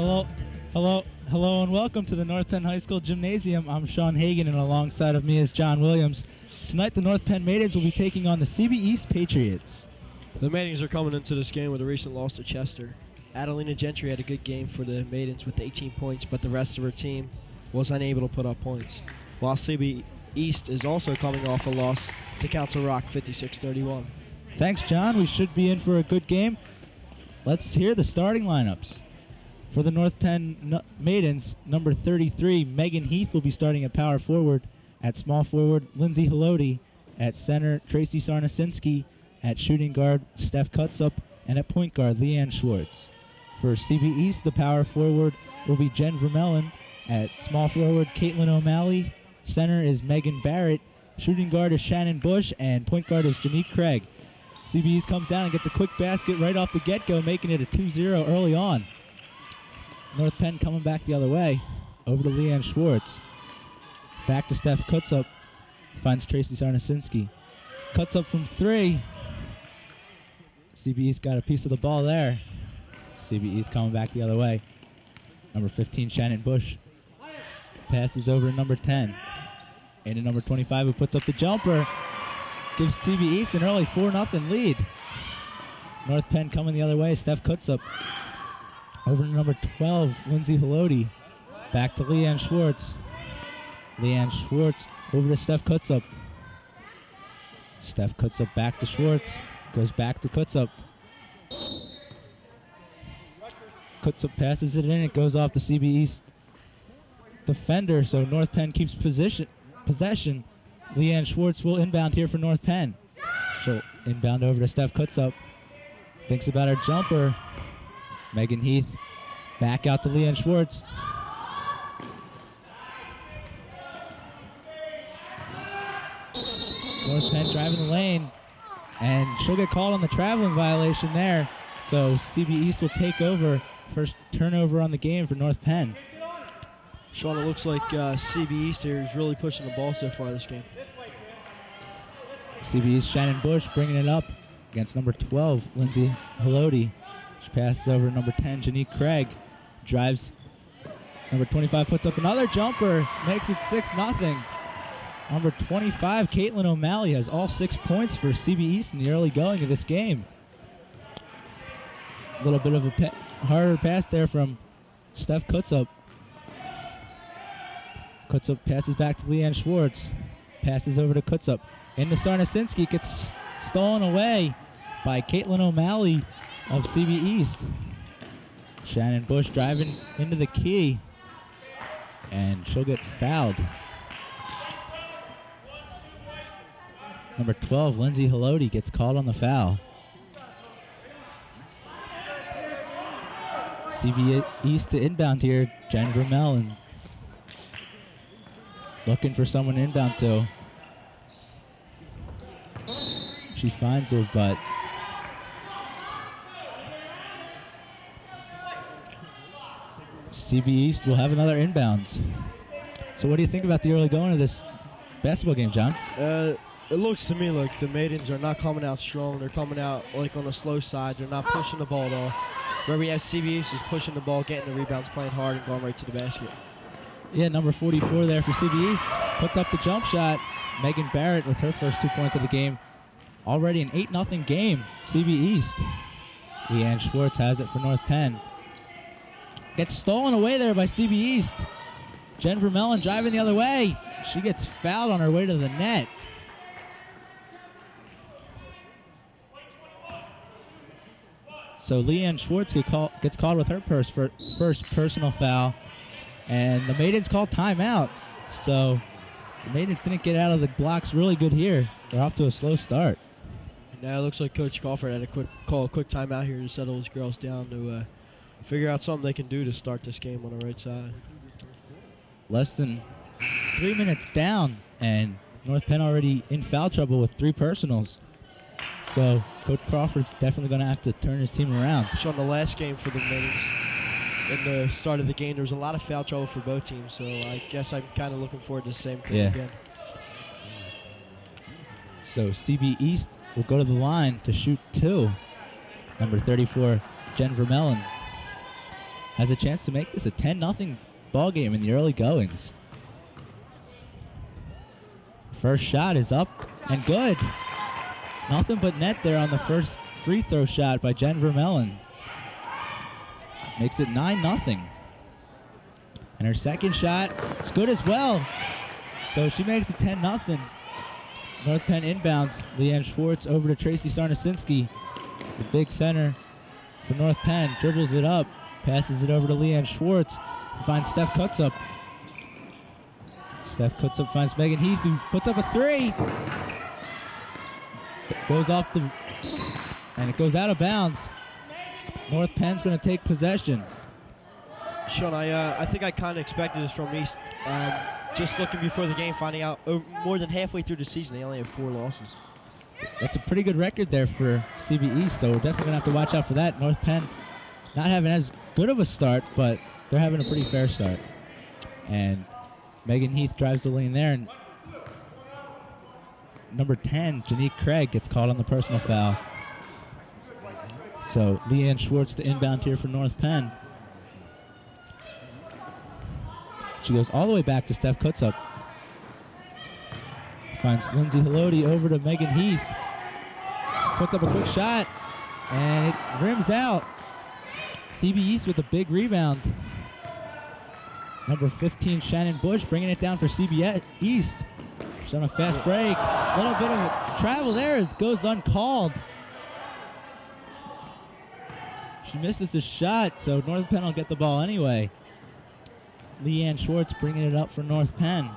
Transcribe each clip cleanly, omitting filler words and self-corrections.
Hello, and welcome to the North Penn High School Gymnasium. I'm Sean Hagan, and alongside of me is John Williams. Tonight, the North Penn Maidens will be taking on the CB East Patriots. The Maidens are coming into this game with a recent loss to Chester. Adelina Gentry had a good game for the Maidens with 18 points, but the rest of her team was unable to put up points. While CB East is also coming off a loss to Council Rock 56-31. Thanks, John. We should be in for a good game. Let's hear the starting lineups. For the North Penn Maidens, number 33, Megan Heath will be starting at power forward. At small forward, Lindsay Haloti. At center, Tracy Sarnasinski. At shooting guard, Steph Cutsup. And at point guard, Leanne Schwartz. For CB East, the power forward will be Jen Vermellen. At small forward, Caitlin O'Malley. Center is Megan Barrett. Shooting guard is Shannon Bush. And point guard is Janique Craig. CB East comes down and gets a quick basket right off the get-go, making it a 2-0 early on. North Penn coming back the other way. Over to Leanne Schwartz. Back to Steph Cutsup. Finds Tracy Sarnasinski. Cuts up from three. CB East got a piece of the ball there. CB East coming back the other way. Number 15, Shannon Bush. Passes over to number 10. And to number 25, who puts up the jumper. Gives CB East an early 4-0 lead. North Penn coming the other way. Steph Cutsup. Over to number 12, Lindsay Haloti. Back to Leanne Schwartz. Leanne Schwartz over to Steph Cutsup. Steph Cutsup back to Schwartz. Goes back to Cutsup. Cutsup passes it in. It goes off the CB East defender, so North Penn keeps possession. Leanne Schwartz will inbound here for North Penn. She'll inbound over to Steph Cutsup. Thinks about her jumper. Megan Heath back out to Leanne Schwartz. North Penn driving the lane, and she'll get called on the traveling violation there. So CB East will take over. First turnover on the game for North Penn. Sean, it looks like CB East here is really pushing the ball so far this game. CB East, Shannon Bush bringing it up against number 12, Lindsay Haloti. She passes over to number 10, Janique Craig. Drives. Number 25 puts up another jumper. Makes it 6-0. Number 25, Caitlin O'Malley, has all 6 points for CB East in the early going of this game. A little bit of a harder pass there from Steph Cutsup. Cutsup passes back to Leanne Schwartz. Passes over to Cutsup. Into Sarnasinski. Gets stolen away by Caitlin O'Malley of CB East. Shannon Bush driving into the key, and she'll get fouled. Number 12, Lindsay Haloti, gets called on the foul. CB East to inbound here, Jen Vermellen. Looking for someone to inbound to. She finds her, but CB East will have another inbounds. So what do you think about the early going of this basketball game, John? It looks to me like the Maidens are not coming out strong. They're coming out like on the slow side. They're not pushing the ball at all. Where we have CB East is pushing the ball, getting the rebounds, playing hard, and going right to the basket. Yeah, number 44 there for CB East. Puts up the jump shot. Megan Barrett with her first 2 points of the game. Already an 8-0 game, CB East. Leanne Schwartz has it for North Penn. Gets stolen away there by CB East. Jen Vermellen driving the other way. She gets fouled on her way to the net. So Leanne Schwartz gets called with her first personal foul. And the Maidens call timeout. So the Maidens didn't get out of the blocks really good here. They're off to a slow start. Now it looks like Coach Crawford had to call a quick timeout here to settle his girls down to figure out something they can do to start this game on the right side. Less than 3 minutes down, and North Penn already in foul trouble with 3 personals. So Coach Crawford's definitely going to have to turn his team around. Sean, the last game for the Maidens, in the start of the game, there was a lot of foul trouble for both teams, so I guess I'm kind of looking forward to the same thing again. So CB East will go to the line to shoot 2. Number 34, Jen Vermellen. has a chance to make this a 10-0 ball game in the early goings. First shot is up and good. Nothing but net there on the first free throw shot by Jen Vermeulen. Makes it 9-0. And her second shot is good as well. So she makes it 10-0. North Penn inbounds. Leanne Schwartz over to Tracy Sarnasinski. The big center for North Penn. Dribbles it up. Passes it over to Leanne Schwartz. Finds Steph Kutsup. Steph Kutsup finds Megan Heath, who puts up a three. Goes off the... and it goes out of bounds. North Penn's going to take possession. Sean, I think I kind of expected this from East. Just looking before the game, finding out more than halfway through the season, they only have 4 losses. That's a pretty good record there for CB East, so we're definitely going to have to watch out for that. North Penn not having as good of a start, but they're having a pretty fair start. And Megan Heath drives the lane there, and number 10, Janique Craig, gets caught on the personal foul. So Leanne Schwartz, the inbound here for North Penn. She goes all the way back to Steph Kutsup. Finds Lindsay Haloti over to Megan Heath. Puts up a quick shot, and it rims out. CB East with a big rebound. Number 15, Shannon Bush, bringing it down for CB East. She's on a fast break. A little bit of travel there. It goes uncalled. She misses the shot, so North Penn will get the ball anyway. Leanne Schwartz bringing it up for North Penn.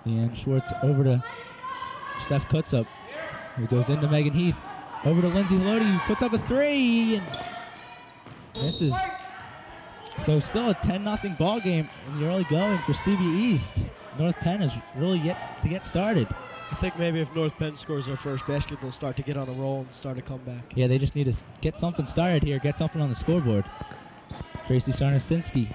Leanne Schwartz over to Steph Kutsup, who goes into Megan Heath. Over to Lindsay Haloti, who puts up a three and misses. So still a 10-0 ball game in the early going for CB East. North Penn is really yet to get started. I think maybe if North Penn scores their first basket, they'll start to get on a roll and start a comeback. Yeah, they just need to get something started here, get something on the scoreboard. Tracy Sarnasinski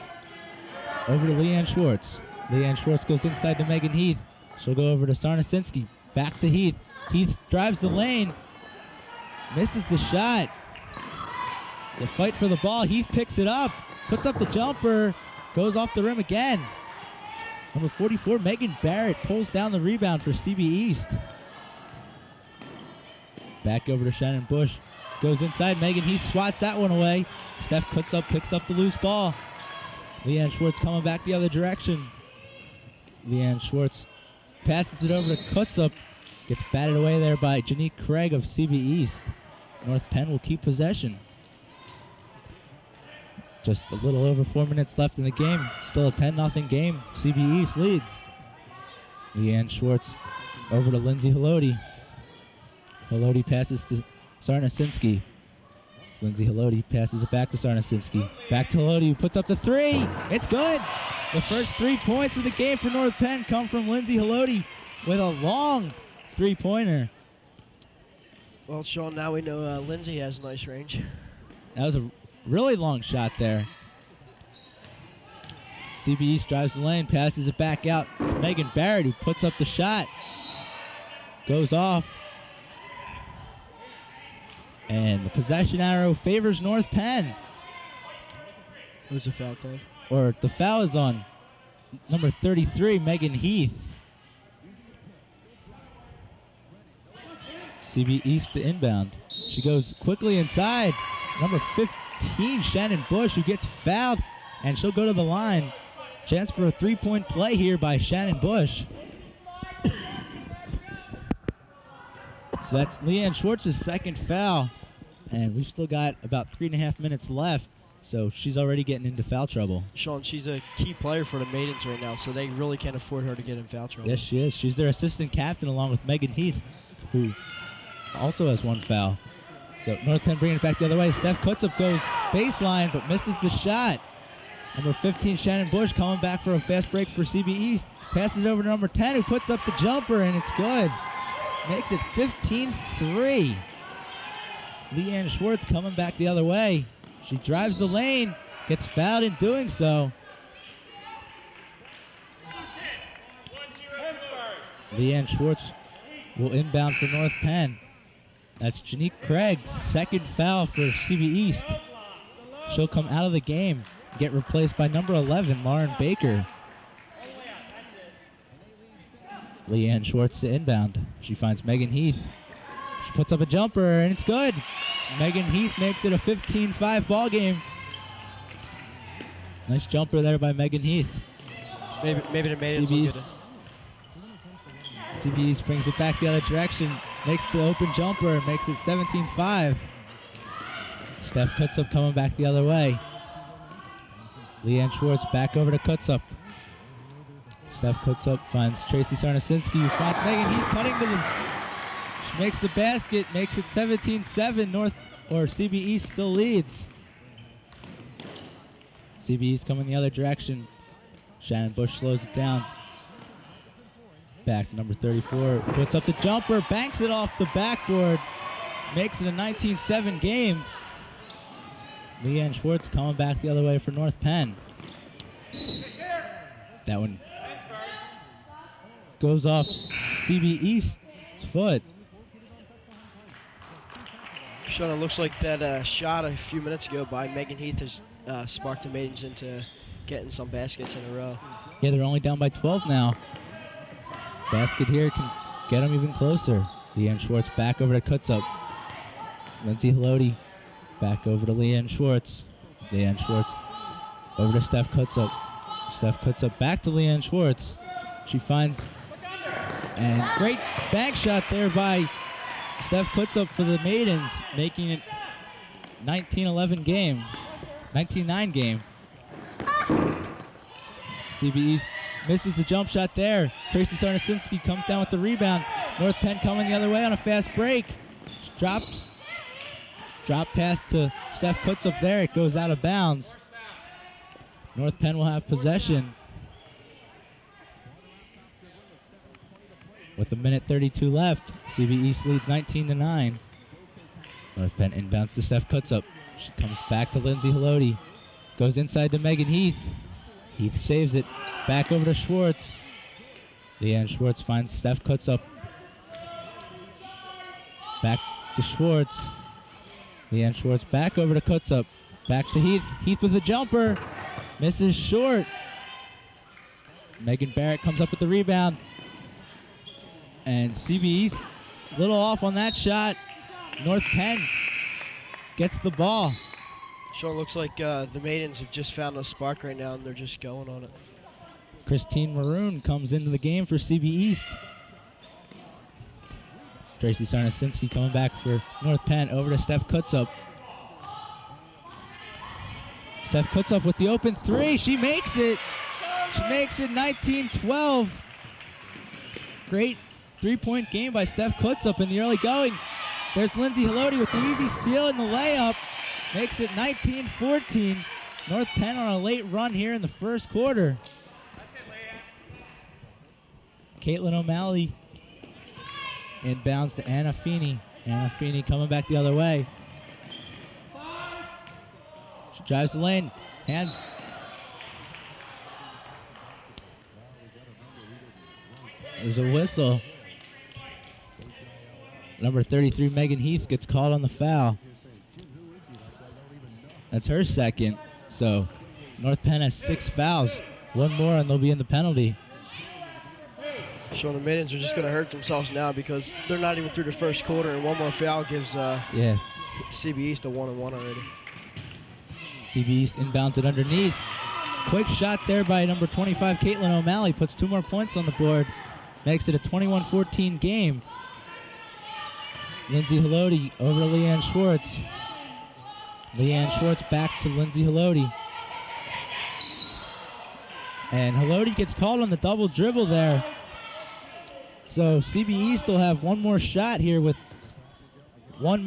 over to Leanne Schwartz. Leanne Schwartz goes inside to Megan Heath. She'll go over to Sarnasinski. Back to Heath. Heath drives the lane. Misses the shot. The fight for the ball. Heath picks it up. Puts up the jumper. Goes off the rim again. Number 44, Megan Barrett, pulls down the rebound for CB East. Back over to Shannon Bush. Goes inside. Megan Heath swats that one away. Steph Kutsup picks up the loose ball. Leanne Schwartz coming back the other direction. Leanne Schwartz passes it over to Kutsup. Gets batted away there by Janique Craig of CB East. North Penn will keep possession. Just a little over 4 minutes left in the game. Still a 10-0 game. CB East leads. Leanne Schwartz over to Lindsay Haloti. Haloti passes to Sarnasinski. Lindsay Haloti passes it back to Sarnasinski. Back to Haloti, who puts up the three. It's good. The first 3 points of the game for North Penn come from Lindsay Haloti with a long three-pointer. Well, Sean, now we know Lindsay has nice range. That was a really long shot there. CB East drives the lane, passes it back out to Megan Barrett, who puts up the shot. Goes off. And the possession arrow favors North Penn. Who's the foul called? Or the foul is on number 33, Megan Heath. CB East to inbound. She goes quickly inside. Number 15, Shannon Bush, who gets fouled, and she'll go to the line. Chance for a three-point play here by Shannon Bush. So that's Leanne Schwartz's second foul, and we've still got about 3.5 minutes left, so she's already getting into foul trouble. Sean, she's a key player for the Maidens right now, so they really can't afford her to get in foul trouble. Yes, she is. She's their assistant captain along with Megan Heath, who also has one foul. So North Penn bringing it back the other way. Steph Kutsup goes baseline but misses the shot. Number 15, Shannon Bush, coming back for a fast break for CB East. Passes it over to number 10, who puts up the jumper, and it's good. Makes it 15-3. Leanne Schwartz coming back the other way. She drives the lane, gets fouled in doing so. Leanne Schwartz will inbound for North Penn. That's Janique Craig's second foul for CB East. she'll come out of the game, get replaced by number 11, Lauren Baker. Leanne Schwartz to inbound. She finds Megan Heath. She puts up a jumper, and it's good. Megan Heath makes it a 15-5 ball game. Nice jumper there by Megan Heath. Maybe the Maidens will get it. CB's brings it back the other direction. Makes the open jumper. Makes it 17-5. Steph Kutsup coming back the other way. Leanne Schwartz back over to Kutsup. Steph Kutsup finds Tracy Sarnasinski, who finds Megan Heath cutting to the... She makes the basket. Makes it 17-7. CB East still leads. CB East coming the other direction. Shannon Bush slows it down. Back number 34. Puts up the jumper. Banks it off the backboard. Makes it a 19-7 game. Leanne Schwartz coming back the other way for North Penn. That one goes off CB East's foot. Sean, it looks like that shot a few minutes ago by Megan Heath has sparked the Maidens into getting some baskets in a row. Yeah, they're only down by 12 now. Basket here can get them even closer. Leanne Schwartz back over to Kutsup. Lindsay Haloti back over to Leanne Schwartz. Leanne Schwartz over to Steph Kutsup. Steph Kutsup back to Leanne Schwartz. She finds, and great bank shot there by Steph Kutsup for the Maidens, making it 19-11 game, 19-9 game. CB East misses the jump shot there. Tracy Sarnasinski comes down with the rebound. North Penn coming the other way on a fast break. Drop pass to Steph Kutsup there. It goes out of bounds. North Penn will have possession. With a minute 32 left, CB East leads 19-9. North Penn inbounds to Steph Kutsup. She comes back to Lindsay Haloti. Goes inside to Megan Heath. Heath saves it. Back over to Schwartz. Leanne Schwartz finds Steph Kutsup. Back to Schwartz. Leanne Schwartz back over to Kutsup. Back to Heath. Heath with a jumper. Misses short. Megan Barrett comes up with the rebound. And CB East a little off on that shot. North Penn gets the ball. Sean, looks like the Maidens have just found a spark right now, and they're just going on it. Christine Maroon comes into the game for CB East. Tracy Sarnasinski coming back for North Penn. Over to Steph Kutsup. Steph Kutsup with the open three. She makes it. She makes it 19-12. Great three-point game by Steph Kutsup in the early going. There's Lindsay Haloti with the easy steal and the layup. Makes it 19-14. North Penn on a late run here in the first quarter. Caitlin O'Malley inbounds to Anna Feeney. Anna Feeney coming back the other way. She drives the lane. Hands. There's a whistle. Number 33, Megan Heath, gets called on the foul. That's her second. So North Penn has 6 fouls. One more and they'll be in the penalty. Sean, the Maidens are just going to hurt themselves now because they're not even through the first quarter, and one more foul gives CB East a 1-1 already. CB East inbounds it underneath. Quick shot there by number 25, Caitlin O'Malley. Puts 2 more points on the board. Makes it a 21-14 game. Lindsay Haloti over to Leanne Schwartz. Leanne Schwartz back to Lindsay Haloti. And Haloti gets called on the double dribble there. So CB East will have one more shot here with 4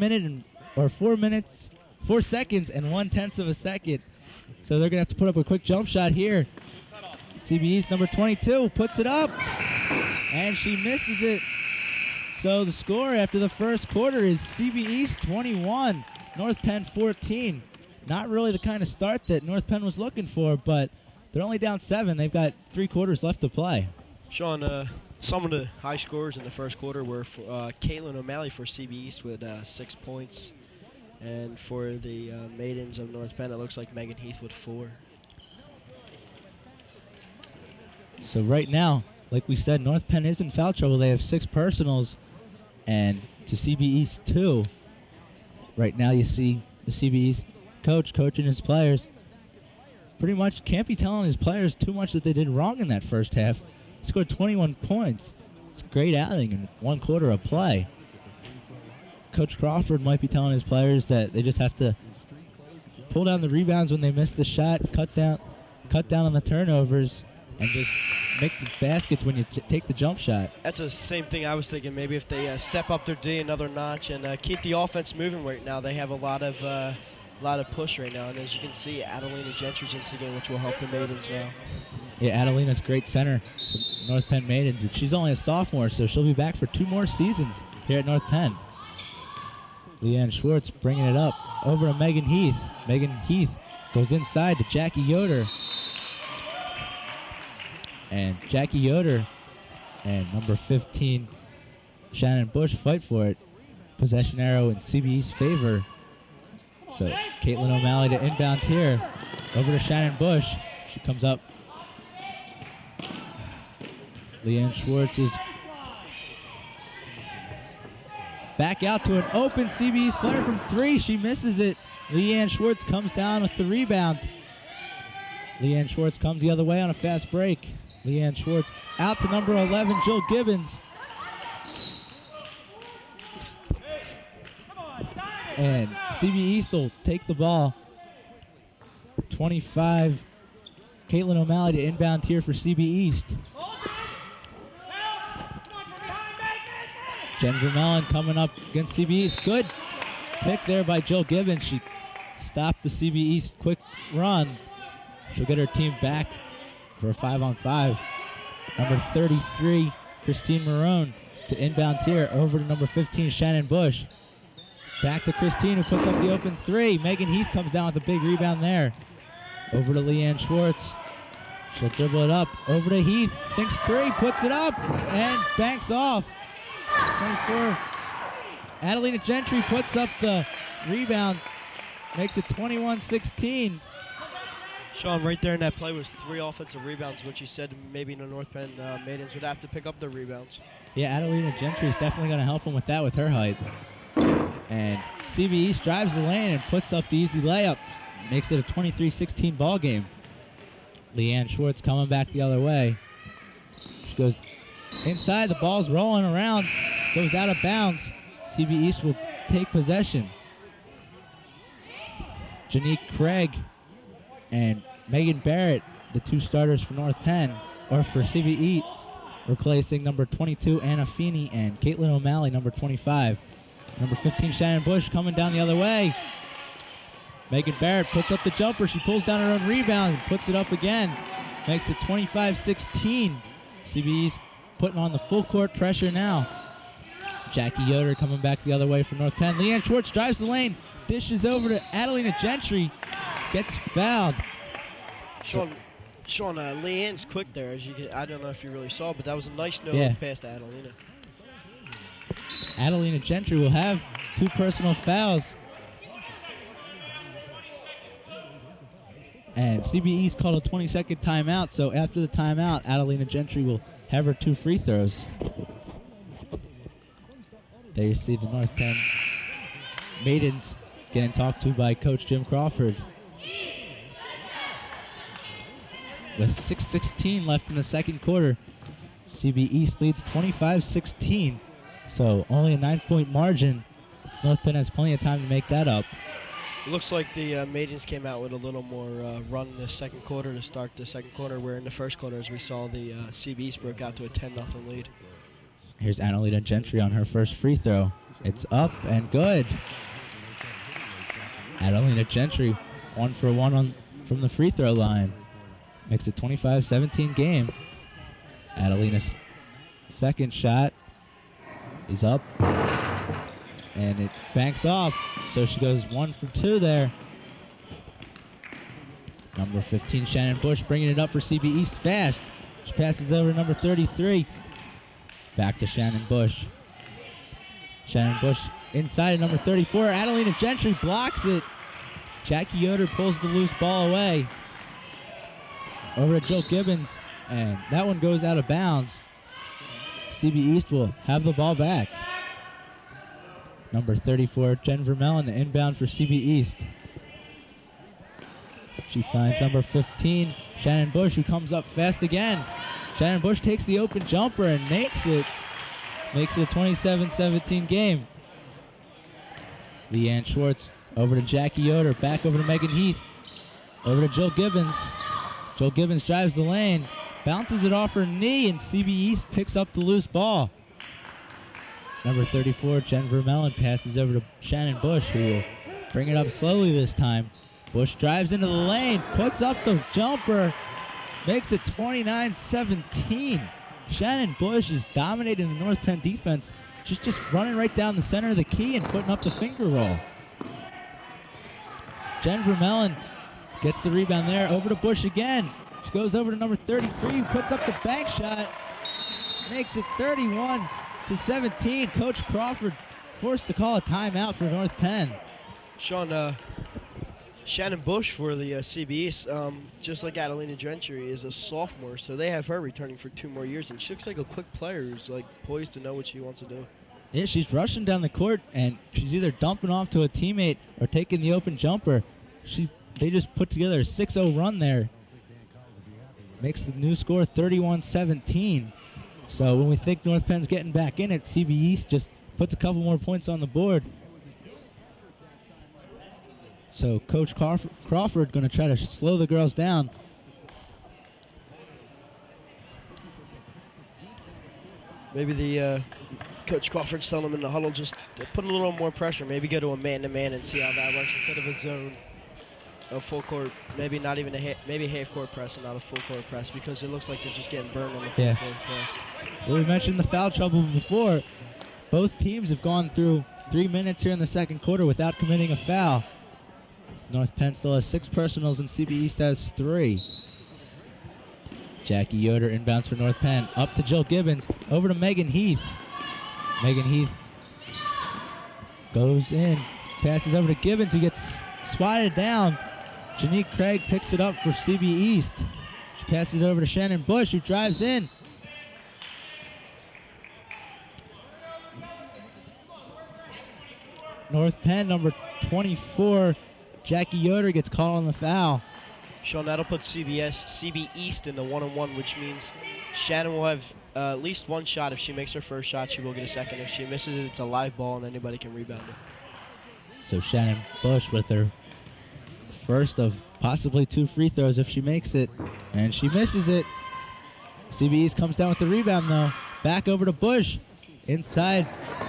seconds and 1/10 of a second. So they're going to have to put up a quick jump shot here. CB East, number 22, puts it up. And she misses it. So the score after the first quarter is CB East 21, North Penn 14. Not really the kind of start that North Penn was looking for, but they're only down 7. They've got 3 quarters left to play. Sean, some of the high scores in the first quarter were for Caitlin O'Malley for CB East with 6 points. And for the maidens of North Penn, it looks like Megan Heath with 4. So right now, like we said, North Penn is in foul trouble. They have 6 personals, and to CB East 2. Right now you see the CB East coach coaching his players. Pretty much can't be telling his players too much that they did wrong in that first half. He scored 21 points. It's a great outing in 1 quarter of play. Coach Crawford might be telling his players that they just have to pull down the rebounds when they miss the shot, cut down on the turnovers, and just make the baskets when you take the jump shot. That's the same thing I was thinking. Maybe if they step up their D another notch and keep the offense moving right now. They have a lot of push right now, and as you can see, Adelina Gentry's into the game, which will help the maidens now. Yeah, Adelina's great center for North Penn Maidens, and she's only a sophomore, so she'll be back for 2 more seasons here at North Penn. Leanne Schwartz bringing it up over to Megan Heath. Megan Heath goes inside to Jackie Yoder. And Jackie Yoder and number 15, Shannon Bush, fight for it. Possession arrow in CBE's favor. So Caitlin O'Malley to inbound here. Over to Shannon Bush. She comes up. Leanne Schwartz is back out to an open CBE's player from 3. She misses it. Leanne Schwartz comes down with the rebound. Leanne Schwartz comes the other way on a fast break. Leanne Schwartz out to number 11, Jill Gibbons. And CB East will take the ball. 25. Caitlin O'Malley to inbound here for CB East. Jen Vermellen coming up against CB East. Good pick there by Jill Gibbons. She stopped the CB East quick run. She'll get her team back for a 5-on-5. Number 33, Christine Marone to inbound here over to number 15, Shannon Bush. Back to Christine, who puts up the open 3. Megan Heath comes down with a big rebound there. Over to Leanne Schwartz. She'll dribble it up. Over to Heath. Thinks 3, puts it up, and banks off. 24. Adelina Gentry puts up the rebound. Makes it 21-16. Sean, right there in that play was 3 offensive rebounds, which he said maybe the North Penn maidens would have to pick up their rebounds. Yeah, Adelina Gentry is definitely going to help him with that with her height. And CB East drives the lane and puts up the easy layup. Makes it a 23-16 ball game. Leanne Schwartz coming back the other way. She goes inside. The ball's rolling around. Goes out of bounds. CB East will take possession. Janique Craig and Megan Barrett, the 2 starters for North Penn, or for CB East, replacing number 22, Anna Feeney, and Caitlin O'Malley, number 25. Number 15, Shannon Bush, coming down the other way. Megan Barrett puts up the jumper. She pulls down her own rebound and puts it up again. Makes it 25-16. CB East putting on the full court pressure now. Jackie Yoder coming back the other way from North Penn. Leanne Schwartz drives the lane, dishes over to Adelina Gentry, gets fouled. Sean, Leanne's quick there. As you I don't know if you really saw, but that was a nice pass to Adelina. Adelina Gentry will have 2 personal fouls. And CB East called a 20-second timeout, so after the timeout, Adelina Gentry will have her 2 free throws. There you see the North Penn maidens getting talked to by Coach Jim Crawford. With 6:16 left in the second quarter, CB East leads 25-16. So only a 9-point margin. North Penn has plenty of time to make that up. Looks like the maidens came out with a little more run in the second quarter to start the second quarter, where in the first quarter, as we saw, the CB East broke out to a 10-0 lead. Here's Adelina Gentry on her first free throw. It's up and good. Adelina Gentry 1 for 1 from the free throw line. Makes it 25-17 game. Adelina's second shot is up, and it banks off, so she goes 1 for 2 there. Number 15, Shannon Bush, bringing it up for CB East fast. She passes over to number 33. Back to Shannon Bush. Shannon Bush inside at number 34. Adelina Gentry blocks it. Jackie Yoder pulls the loose ball away. Over to Jill Gibbons, and that one goes out of bounds. CB East will have the ball back. Number 34, Jen Vermellen, inbound for CB East. She finds number 15, Shannon Bush, who comes up fast again. Shannon Bush takes the open jumper and makes it. Makes it a 27-17 game. Leanne Schwartz over to Jackie Yoder, back over to Megan Heath. Over to Jill Gibbons. Jill Gibbons drives the lane, bounces it off her knee, and CB East picks up the loose ball. Number 34, Jen Vermellen, passes over to Shannon Bush, who will bring it up slowly this time. Bush drives into the lane, puts up the jumper, makes it 29-17. Shannon Bush is dominating the North Penn defense. She's just running right down the center of the key and putting up the finger roll. Jen Vermellen gets the rebound there. Over to Bush again. She goes over to number 33, puts up the bank shot, makes it 31-17. Coach Crawford forced to call a timeout for North Penn. Sean, Shannon Bush for the CB, just like Adelina Gentry, is a sophomore, so they have her returning for 2 more years, and she looks like a quick player who's like poised to know what she wants to do. Yeah, she's rushing down the court, and she's either dumping off to a teammate or taking the open jumper. They just put together a 6-0 run there. Makes the new score 31-17. So when we think North Penn's getting back in it, CB East just puts a couple more points on the board. So Coach Crawford going to try to slow the girls down. Maybe the Coach Crawford's telling them in the huddle just to put a little more pressure. Maybe go to a man-to-man and see how that works instead of a zone. A full court, maybe not even maybe half court press and not a full court press, because it looks like they're just getting burned on the full court press. Well, we mentioned the foul trouble before. Both teams have gone through 3 minutes here in the second quarter without committing a foul. North Penn still has 6 personals and CB East has 3. Jackie Yoder inbounds for North Penn. Up to Jill Gibbons. Over to Megan Heath. Megan Heath goes in. Passes over to Gibbons, who gets swatted down. Janique Craig picks it up for CB East. She passes it over to Shannon Bush, who drives in. North Penn, number 24, Jackie Yoder gets called on the foul. Sean, that'll put CB East in the 1-on-1, which means Shannon will have at least 1 shot. If she makes her first shot, she will get a second. If she misses it, it's a live ball and anybody can rebound it. So Shannon Bush with her first of possibly 2 free throws if she makes it. And she misses it. CB East comes down with the rebound, though. Back over to Bush. Inside.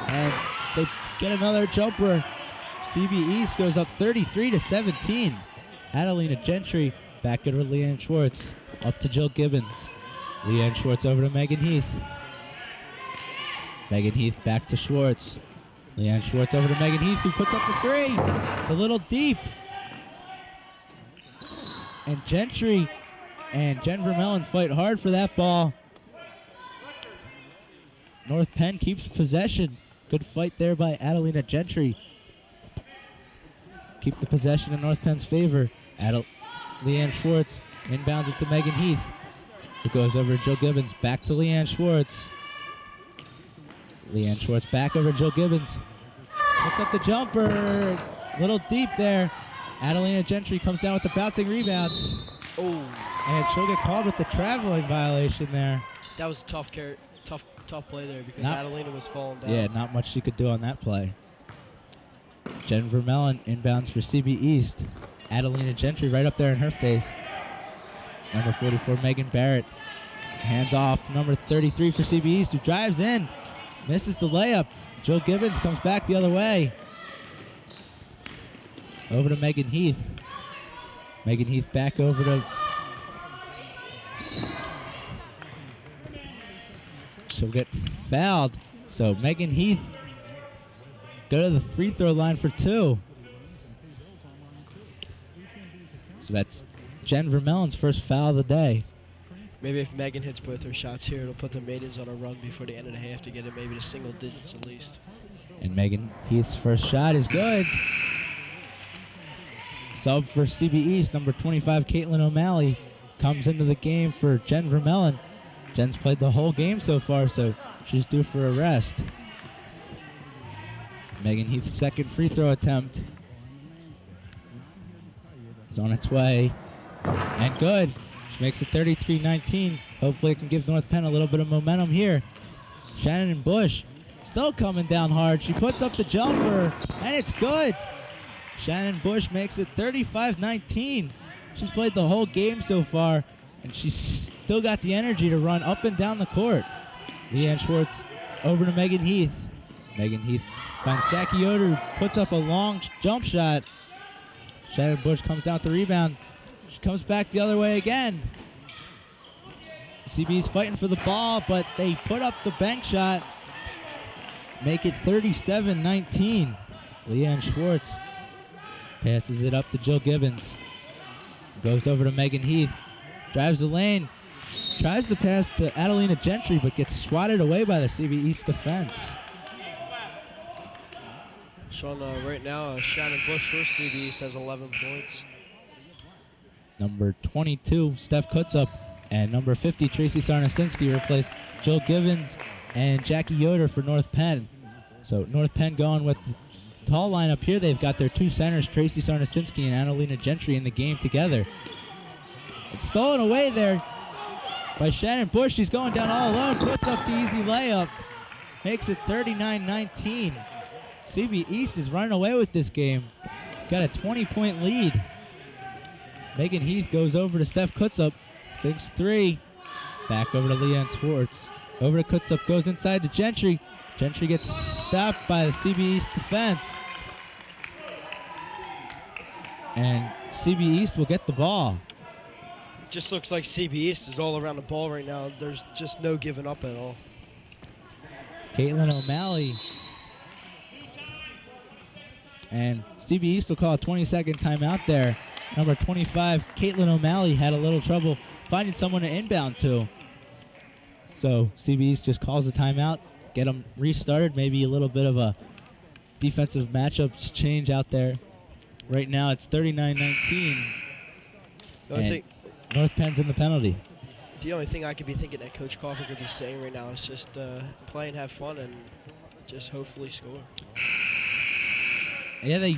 And they get another jumper. CB East goes up 33-17. Adelina Gentry back over to Leanne Schwartz. Up to Jill Gibbons. Leanne Schwartz over to Megan Heath. Megan Heath back to Schwartz. Leanne Schwartz over to Megan Heath, who puts up the 3. It's a little deep. And Gentry and Jen Vermellen fight hard for that ball. North Penn keeps possession. Good fight there by Adelina Gentry. Keep the possession in North Penn's favor. Leanne Schwartz inbounds it to Megan Heath. It goes over to Jill Gibbons. Back to Leanne Schwartz. Leanne Schwartz back over to Jill Gibbons. Puts up the jumper. Little deep there. Adelina Gentry comes down with the bouncing rebound. Oh. And she'll get called with the traveling violation there. That was a tough play there because Adelina was falling down. Yeah, not much she could do on that play. Jen Vermellen inbounds for CB East. Adelina Gentry right up there in her face. Number 44, Megan Barrett. Hands off to number 33 for CB East, who drives in. Misses the layup. Jill Gibbons comes back the other way. Over to Megan Heath. Megan Heath back over to... She'll get fouled. So Megan Heath go to the free throw line for 2. So that's Jen Vermellen's first foul of the day. Maybe if Megan hits both her shots here, it'll put the Maidens on a run before the end of the half to get it maybe to single digits at least. And Megan Heath's first shot is good. Sub for CB East, number 25, Caitlin O'Malley, comes into the game for Jen Vermellen. Jen's played the whole game so far, so she's due for a rest. Megan Heath's second free throw attempt is on its way. And good. She makes it 33-19. Hopefully it can give North Penn a little bit of momentum here. Shannon Bush still coming down hard. She puts up the jumper, and it's good. Shannon Bush makes it 35-19. She's played the whole game so far, and she's still got the energy to run up and down the court. Leanne Schwartz over to Megan Heath. Megan Heath finds Jackie Yoder, who puts up a long jump shot. Shannon Bush comes down with the rebound. She comes back the other way again. CB's fighting for the ball, but they put up the bank shot. Make it 37-19. Leanne Schwartz passes it up to Jill Gibbons. Goes over to Megan Heath. Drives the lane. Tries to pass to Adelina Gentry, but gets swatted away by the CB East defense. Sean, right now, Shannon Bush for CB East has 11 points. Number 22, Steph Kutsup, and number 50, Tracy Sarnasinski, replace Jill Gibbons and Jackie Yoder for North Penn. So North Penn going with the tall lineup here. They've got their two centers, Tracy Sarnasinski and Annalena Gentry, in the game together. It's stolen away there by Shannon Bush. She's going down all alone, puts up the easy layup, makes it 39-19. CB East is running away with this game. Got a 20-point lead. Megan Heath goes over to Steph Kutsup, thinks three. Back over to Leanne Schwartz. Over to Kutsup, goes inside to Gentry. Gentry gets stopped by the CB East defense. And CB East will get the ball. Just looks like CB East is all around the ball right now. There's just no giving up at all. Caitlin O'Malley. And CB East will call a 20-second timeout there. Number 25, Caitlin O'Malley, had a little trouble finding someone to inbound to. So CB East just calls a timeout, get them restarted, maybe a little bit of a defensive matchups change out there. Right now it's 39-19. And North Penn's in the penalty. The only thing I could be thinking that Coach Crawford could be saying right now is just play and have fun and just hopefully score. Yeah,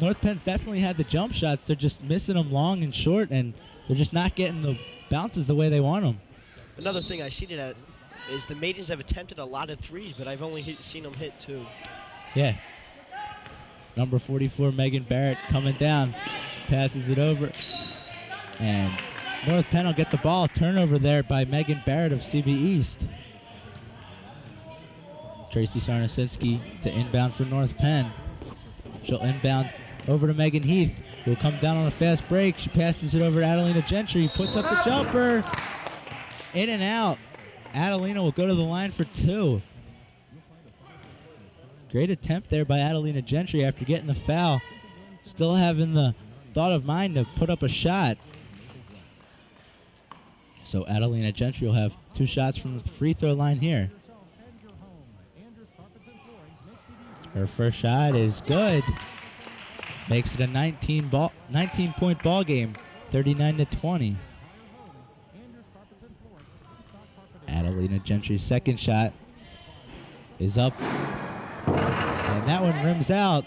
North Penn's definitely had the jump shots. They're just missing them long and short, and they're just not getting the bounces the way they want them. Another thing I see that is the Maidens have attempted a lot of threes, but I've only seen them hit two. Yeah. Number 44, Megan Barrett, coming down. She passes it over. And North Penn will get the ball. Turnover there by Megan Barrett of CB East. Tracy Sarnasinski to inbound for North Penn. She'll inbound over to Megan Heath, who'll come down on a fast break. She passes it over to Adelina Gentry, puts up the jumper. In and out. Adelina will go to the line for two. Great attempt there by Adelina Gentry after getting the foul. Still having the thought of mind to put up a shot. So Adelina Gentry will have two shots from the free throw line here. Her first shot is good. Makes it a 19-point ball game, 39-20. Adelina Gentry's second shot is up. And that one rims out.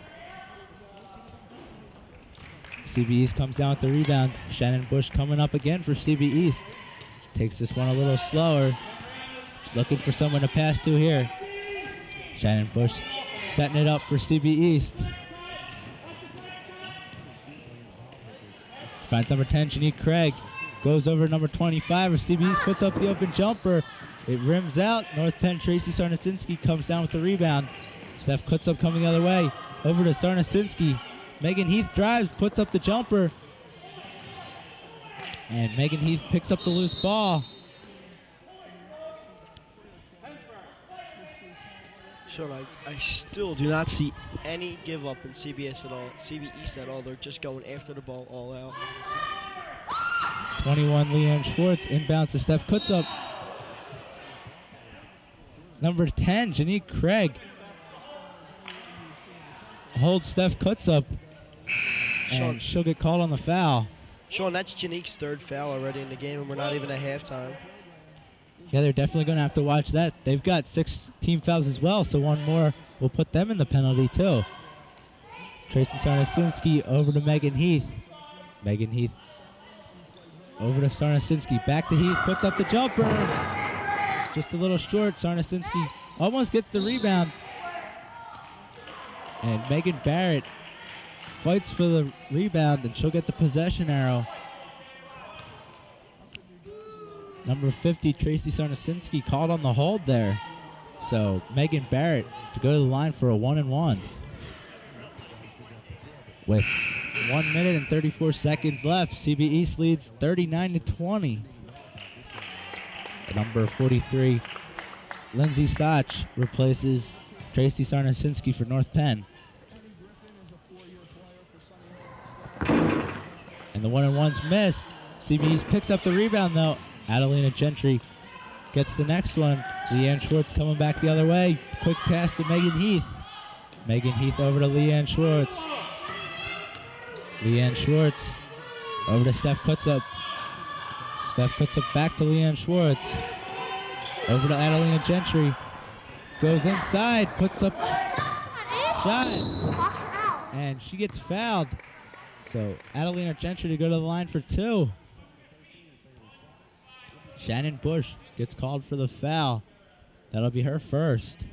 CB East comes down with the rebound. Shannon Bush coming up again for CB East. Takes this one a little slower. She's looking for someone to pass to here. Shannon Bush setting it up for CB East. Finds number 10, Janique Craig. Goes over number 25 of CB East, puts up the open jumper. It rims out. North Penn Tracy Sarnasinski comes down with the rebound. Steph Kutsup coming the other way. Over to Sarnasinski. Megan Heath drives, puts up the jumper. And Megan Heath picks up the loose ball. Sean, I still do not see any give up in CB East at all. They're just going after the ball all out. 21, Leanne Schwartz inbounds to Steph Kutsup. Number 10, Janique Craig. hold Steph Kutsup, Sean, and she'll get called on the foul. Sean, that's Janique's third foul already in the game, and we're not even at halftime. Yeah, they're definitely going to have to watch that. They've got 6 team fouls as well, so one more will put them in the penalty too. Tracy Sarnasinski over to Megan Heath. Megan Heath over to Sarnasinski. Back to Heath, puts up the jumper. Just a little short. Sarnasinski almost gets the rebound. And Megan Barrett fights for the rebound, and she'll get the possession arrow. Number 50, Tracy Sarnasinski, called on the hold there. So Megan Barrett to go to the line for a 1-and-1. With 1 minute and 34 seconds left, CB East leads 39-20. Number 43, Lindsay Sach replaces Tracy Sarnasinski for North Penn. And the 1-and-one's missed. CB East picks up the rebound though. Adelina Gentry gets the next one. Leanne Schwartz coming back the other way. Quick pass to Megan Heath. Megan Heath over to Leanne Schwartz. Leanne Schwartz over to Steph Kutsup. Steph Kutsup back to Leanne Schwartz. Over to Adelina Gentry. Goes inside, puts up shot. And she gets fouled. So Adelina Gentry to go to the line for 2. Shannon Bush gets called for the foul. That'll be her first.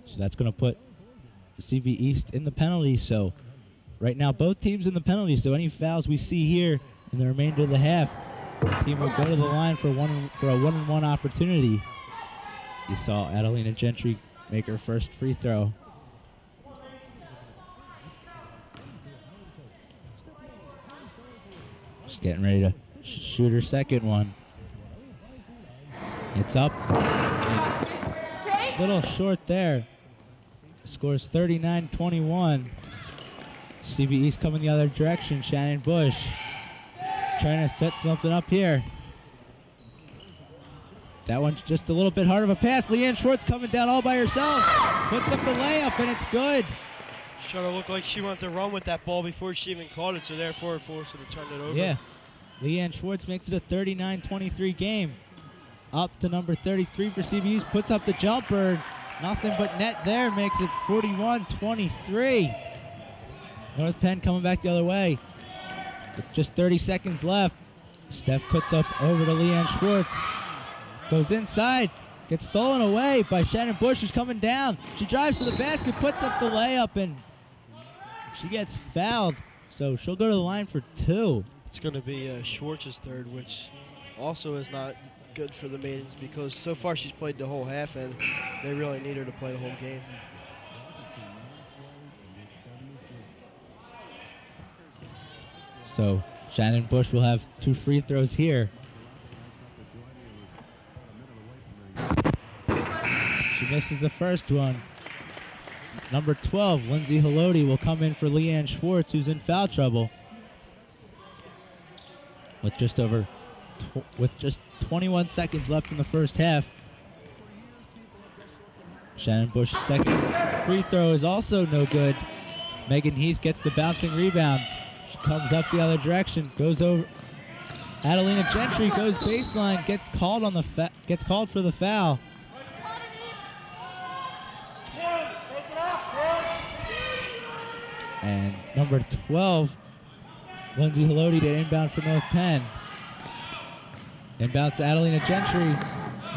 So that's going to put CB East in the penalty. So right now both teams in the penalty. So any fouls we see here in the remainder of the half, the team will go to the line for a 1-and-1 opportunity. You saw Adelina Gentry make her first free throw. Just getting ready to shoot her second one. It's up. A little short there. Scores 39-21. CB East coming the other direction. Shannon Bush trying to set something up here. That one's just a little bit hard of a pass. Leanne Schwartz coming down all by herself. Puts up the layup, and it's good. Sure looked like she wanted to run with that ball before she even caught it, so therefore it forced her to turn it over. Yeah. Leanne Schwartz makes it a 39-23 game. Up to number 33 for CBU's. Puts up the jumper. Nothing but net there. Makes it 41-23. North Penn coming back the other way. With just 30 seconds left. Steph puts up over to Leanne Schwartz. Goes inside. Gets stolen away by Shannon Bush, who's coming down. She drives to the basket, puts up the layup, and she gets fouled. So she'll go to the line for 2. It's going to be Schwartz's third, which also is not good for the Maidens because so far she's played the whole half, and they really need her to play the whole game. So Shannon Bush will have 2 free throws here. She misses the first one. Number 12, Lindsay Haloti, will come in for Leanne Schwartz, who's in foul trouble. With just 21 seconds left in the first half. Shannon Bush's second free throw is also no good. Megan Heath gets the bouncing rebound. She comes up the other direction, goes over. Adelina Gentry goes baseline, gets called for the foul. And number 12, Lindsay Haloti to inbound for North Penn. Inbounds to Adelina Gentry.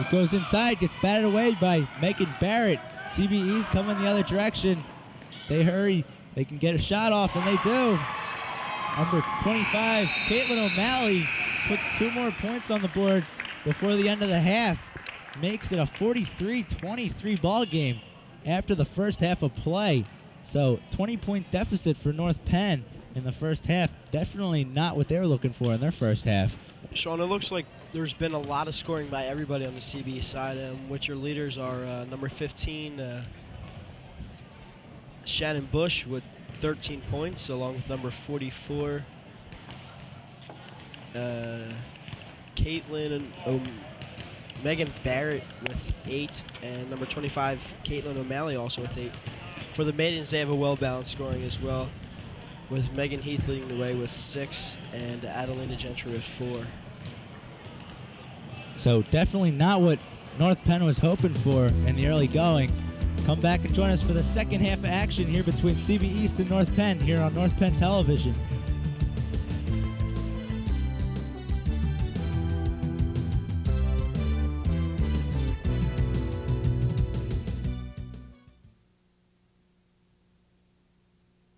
It goes inside, gets batted away by Megan Barrett. CBE's coming the other direction. They hurry. They can get a shot off, and they do. Number 25, Caitlin O'Malley, puts 2 more points on the board before the end of the half. Makes it a 43-23 ball game after the first half of play. So 20-point deficit for North Penn in the first half. Definitely not what they were looking for in their first half. Sean, it looks like there's been a lot of scoring by everybody on the CB side, which your leaders are number 15, Shannon Bush with 13 points, along with number 44, Caitlin and Megan Barrett with 8, and number 25, Caitlin O'Malley, also with 8. For the Maidens, they have a well-balanced scoring as well, with Megan Heath leading the way with 6 and Adelina Gentry with 4. So definitely not what North Penn was hoping for in the early going. Come back and join us for the second half of action here between CB East and North Penn here on North Penn Television.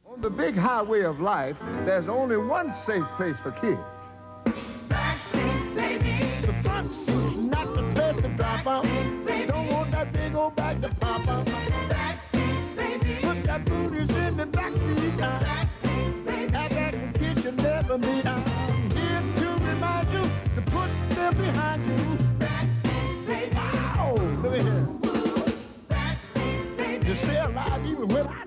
On the big highway of life, there's only one safe place for kids. Backseat, baby. The front seat's not the place to drop out. Don't want that big old bag to pop out. Backseat, baby. Put that booties in the backseat now. Backseat, baby. Have that kids should never be out. Here to remind you to put them behind you. Backseat, baby. Wow! Look at here. Backseat, baby. You stay alive even when I...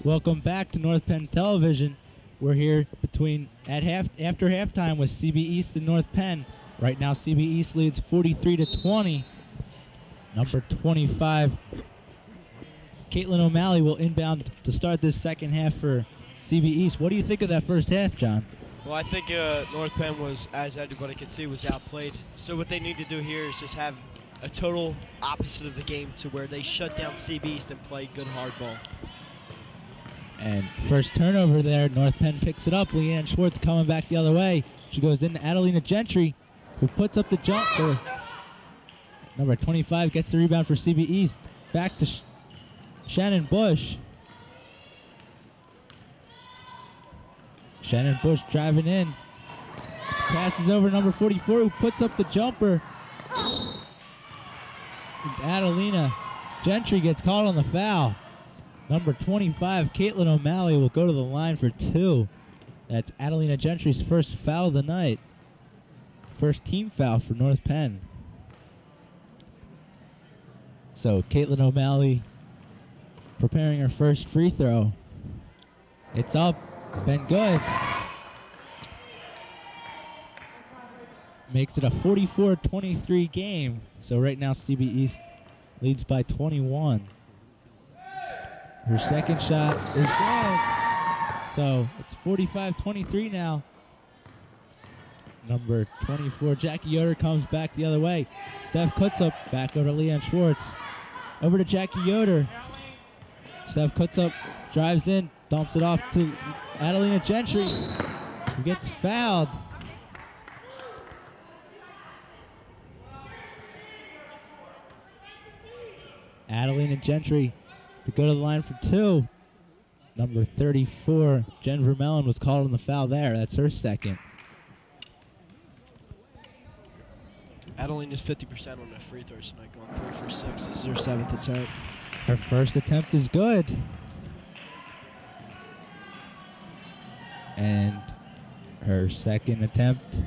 Welcome back to North Penn Television. We're here after halftime with CB East and North Penn. Right now, CB East leads 43-20. Number 25, Caitlin O'Malley will inbound to start this second half for CB East. What do you think of that first half, John? Well, I think North Penn was, as everybody could see, was outplayed. So what they need to do here is just have a total opposite of the game to where they shut down CB East and play good hard ball. And first turnover there, North Penn picks it up. Leanne Schwartz coming back the other way. She goes into Adelina Gentry, who puts up the jumper. Number 25 gets the rebound for CB East. Back to Shannon Bush. Shannon Bush driving in. Passes over number 44, who puts up the jumper. And Adelina Gentry gets called on the foul. Number 25, Caitlin O'Malley, will go to the line for 2. That's Adelina Gentry's first foul of the night. First team foul for North Penn. So Caitlin O'Malley preparing her first free throw. It's up. Been good. Makes it a 44-23 game. So right now CB East leads by 21. Her second shot is good. So it's 45-23 now. Number 24, Jackie Yoder, comes back the other way. Steph Kutsup back over to Leanne Schwartz. Over to Jackie Yoder. Steph Kutsup drives in, dumps it off to Adelina Gentry, who gets fouled. Adelina Gentry to go to the line for 2. Number 34, Jen Vermellen, was called on the foul there. That's her second. Adelina's 50% on the free throws tonight, going 3 for 6. This is her 7th attempt. Her first attempt is good. And her second attempt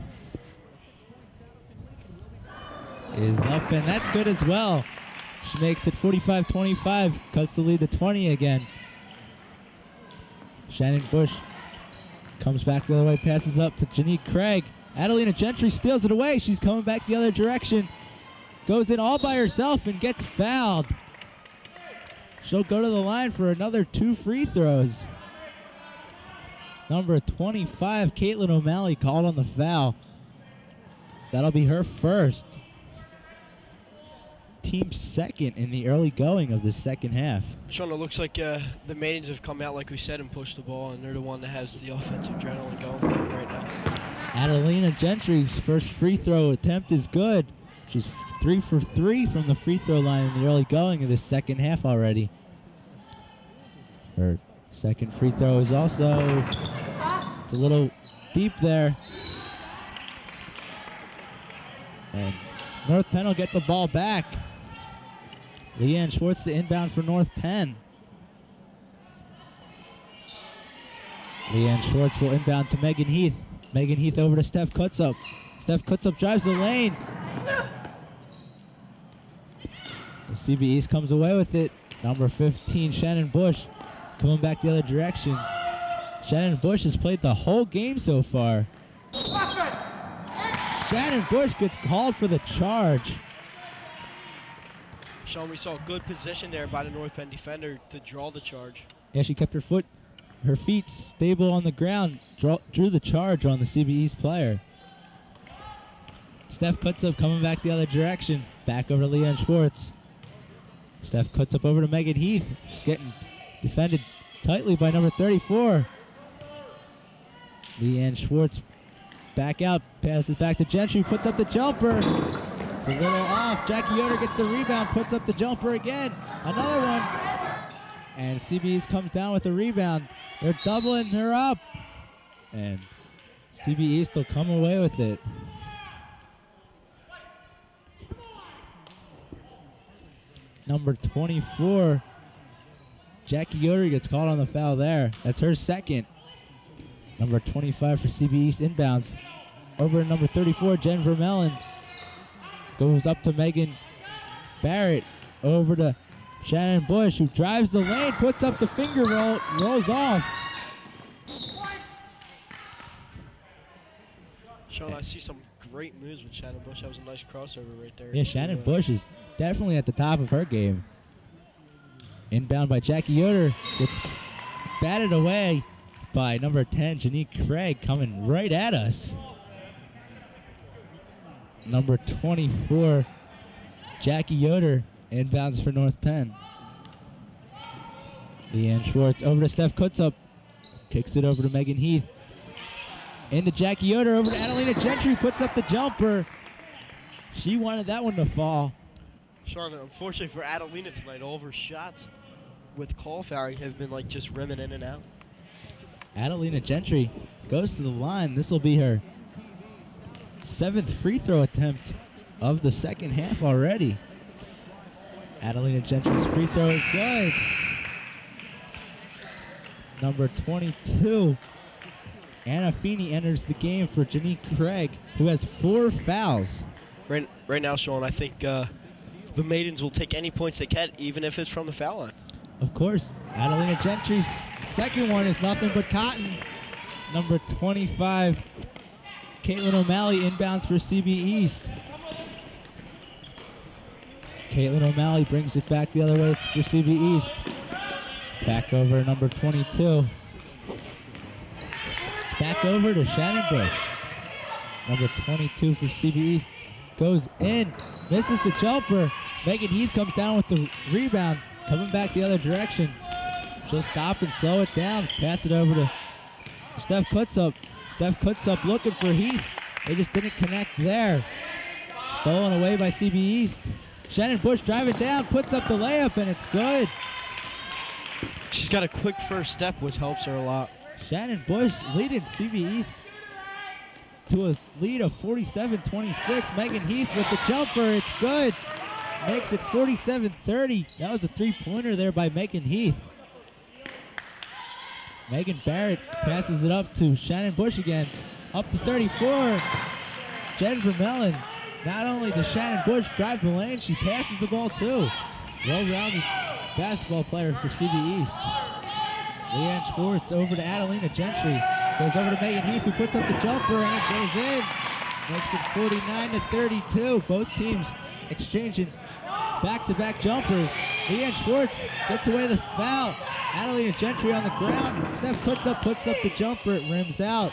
is up, and that's good as well. She makes it 45-25, cuts the lead to 20 again. Shannon Bush comes back the other way, passes up to Janique Craig. Adelina Gentry steals it away. She's coming back the other direction. Goes in all by herself and gets fouled. She'll go to the line for another 2 free throws. Number 25, Caitlin O'Malley, called on the foul. That'll be her first. Team second in the early going of the second half. Sean, it looks like the Maidens have come out, like we said, and pushed the ball, and they're the one that has the offensive adrenaline going for them right now. Adelina Gentry's first free throw attempt is good. She's 3 for 3 from the free throw line in the early going of the second half already. Her second free throw is also, it's a little deep there. And North Penn will get the ball back. Leanne Schwartz to inbound for North Penn. Leanne Schwartz will inbound to Megan Heath. Megan Heath over to Steph Kutsup. Steph Kutsup drives the lane. The CB East comes away with it. Number 15, Shannon Bush, coming back the other direction. Shannon Bush has played the whole game so far. Shannon Bush gets called for the charge. Sean, we saw a good position there by the North Penn defender to draw the charge. Yeah, she kept her feet stable on the ground, drew the charge on the CB East player. Steph Kutsup coming back the other direction. Back over to Leanne Schwartz. Steph Kutsup over to Megan Heath. She's getting defended tightly by number 34. Leanne Schwartz back out, passes back to Gentry, puts up the jumper. It's a little off. Jackie Yoder gets the rebound, puts up the jumper again. Another one. And CB East comes down with the rebound. They're doubling her up. And CB East will come away with it. Number 24, Jackie Yoder gets called on the foul there. That's her second. Number 25 for CB East inbounds. Over to number 34, Jen Vermellen. Goes up to Megan Barrett. Over to Shannon Bush, who drives the lane, puts up the finger roll, rolls off. Sean, I see some great moves with Shannon Bush. That was a nice crossover right there. Yeah, Shannon Bush is definitely at the top of her game. Inbound by Jackie Yoder. Gets batted away by number 10, Janique Craig, coming right at us. Number 24, Jackie Yoder, inbounds for North Penn. Leanne Schwartz over to Steph Kutsup. Kicks it over to Megan Heath. Into Jackie Yoder, over to Adelina Gentry, puts up the jumper. She wanted that one to fall. Sean, unfortunately for Adelina tonight, all of her shots with call fouling have been like just rimming in and out. Adelina Gentry goes to the line. This will be her 7th free throw attempt of the second half already. Adelina Gentry's free throw is good. Number 22, Anna Feeney enters the game for Janique Craig, who has 4 fouls. Right now, Sean, I think the Maidens will take any points they get, even if it's from the foul line. Of course, Adelina Gentry's second one is nothing but cotton. Number 25, Caitlin O'Malley inbounds for CB East. Caitlin O'Malley brings it back the other way for CB East. Back over number 22. Back over to Shannon Bush. Number 22 for CB East goes in, misses the jumper. Megan Heath comes down with the rebound, coming back the other direction. She'll stop and slow it down, pass it over to Steph Kutsup. Steph Kutsup looking for Heath. They just didn't connect there. Stolen away by CB East. Shannon Bush driving down, puts up the layup, and it's good. She's got a quick first step, which helps her a lot. Shannon Bush leading CB East to a lead of 47-26. Megan Heath with the jumper. It's good. Makes it 47-30. That was a three-pointer there by Megan Heath. Megan Barrett passes it up to Shannon Bush again. Up to 34. Jen Vermellen. Not only does Shannon Bush drive the lane, she passes the ball too. Well-rounded basketball player for CB East. Leanne Schwartz over to Adelina Gentry. Goes over to Megan Heath, who puts up the jumper, and it goes in. Makes it 49-32. Both teams exchanging back-to-back jumpers. Leanne Schwartz gets away the foul. Adelina Gentry on the ground. Steph puts up the jumper. It rims out.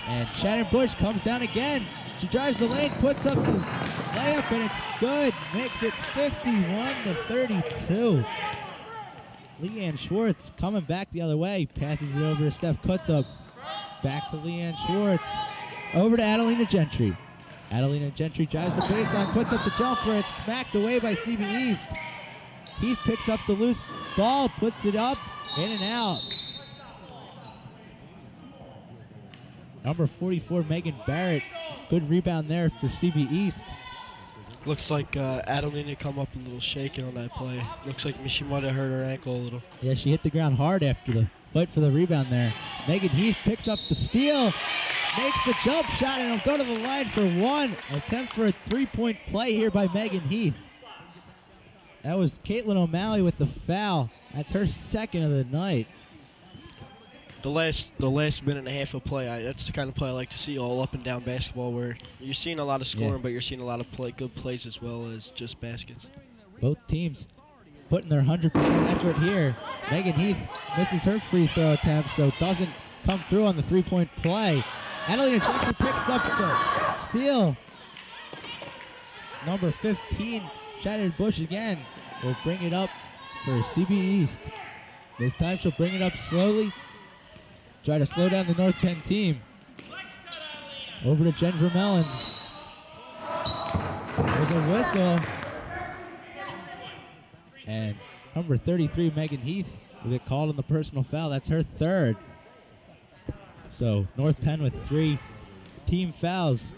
And Shannon Bush comes down again. She drives the lane, puts up the layup, and it's good. Makes it 51-32. Leanne Schwartz coming back the other way. Passes it over to Steph Kutsup. Back to Leanne Schwartz. Over to Adelina Gentry. Adelina Gentry drives the baseline, puts up the jumper. It's smacked away by CB East. Heath picks up the loose ball, puts it up, in and out. Number 44, Megan Barrett. Good rebound there for CB East. Looks like Adelina come up a little shaken on that play. Looks like she might have hurt her ankle a little. Yeah, she hit the ground hard after the fight for the rebound there. Megan Heath picks up the steal, makes the jump shot, and will go to the line for one. Attempt for a three-point play here by Megan Heath. That was Caitlin O'Malley with the foul. That's her second of the night. The last minute and a half of play, that's the kind of play I like to see, all up and down basketball, where you're seeing a lot of scoring, but you're seeing a lot of good plays as well as just baskets. Both teams putting their 100% effort here. Megan Heath misses her free throw attempt, so doesn't come through on the three-point play. Adelina Gentry picks up the steal. Number 15, Shannon Bush again will bring it up for CB East. This time she'll bring it up slowly. Try to slow down the North Penn team. Over to Jen Vermellen. There's a whistle. And number 33, Megan Heath, will get called on the personal foul. That's her third. So North Penn with 3 team fouls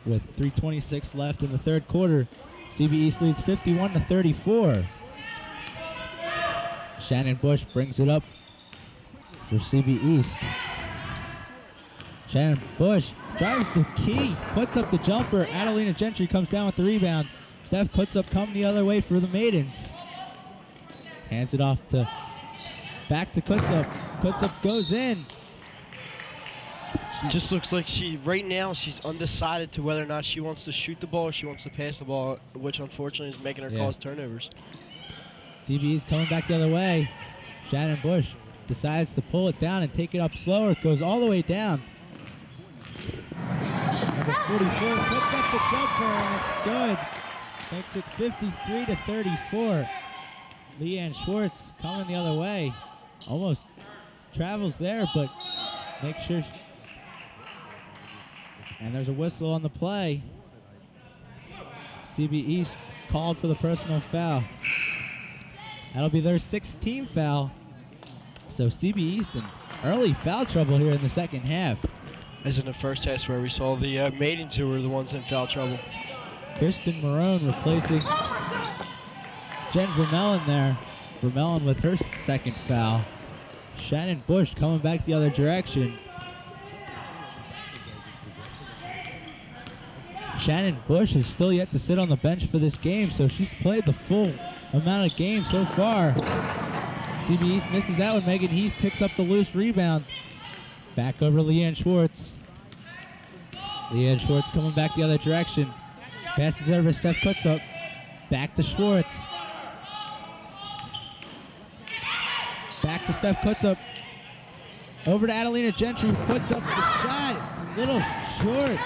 with 3:26 left in the third quarter. CB East leads 51-34. Shannon Bush brings it up for CB East. Shannon Bush drives the key, puts up the jumper. Adelina Gentry comes down with the rebound. Steph Kutsup come the other way for the Maidens. Hands it off to back to Kutsup. Kutsup goes in. Just looks like right now she's undecided to whether or not she wants to shoot the ball or she wants to pass the ball, which unfortunately is making her cause turnovers. CB is coming back the other way. Shannon Bush decides to pull it down and take it up slower. It goes all the way down. Number 44 puts up the jumper and it's good. Makes it 53-34. Leanne Schwartz coming the other way. Almost travels there, but makes sure. And there's a whistle on the play. CB East called for the personal foul. That'll be their 6th team foul. So CB East in early foul trouble here in the second half. As in the first half where we saw the Maidens who were the ones in foul trouble. Kristen Marone replacing Jen Vermellen there. Vermellen with her 2nd foul. Shannon Bush coming back the other direction. Shannon Bush is still yet to sit on the bench for this game, so she's played the full amount of games so far. CB East misses that one. Megan Heath picks up the loose rebound. Back over to Leanne Schwartz. Leanne Schwartz coming back the other direction. Passes over to Steph Kutsup. Back to Schwartz. Back to Steph Kutsup. Over to Adelina Gentry, who puts up the shot. It's a little short.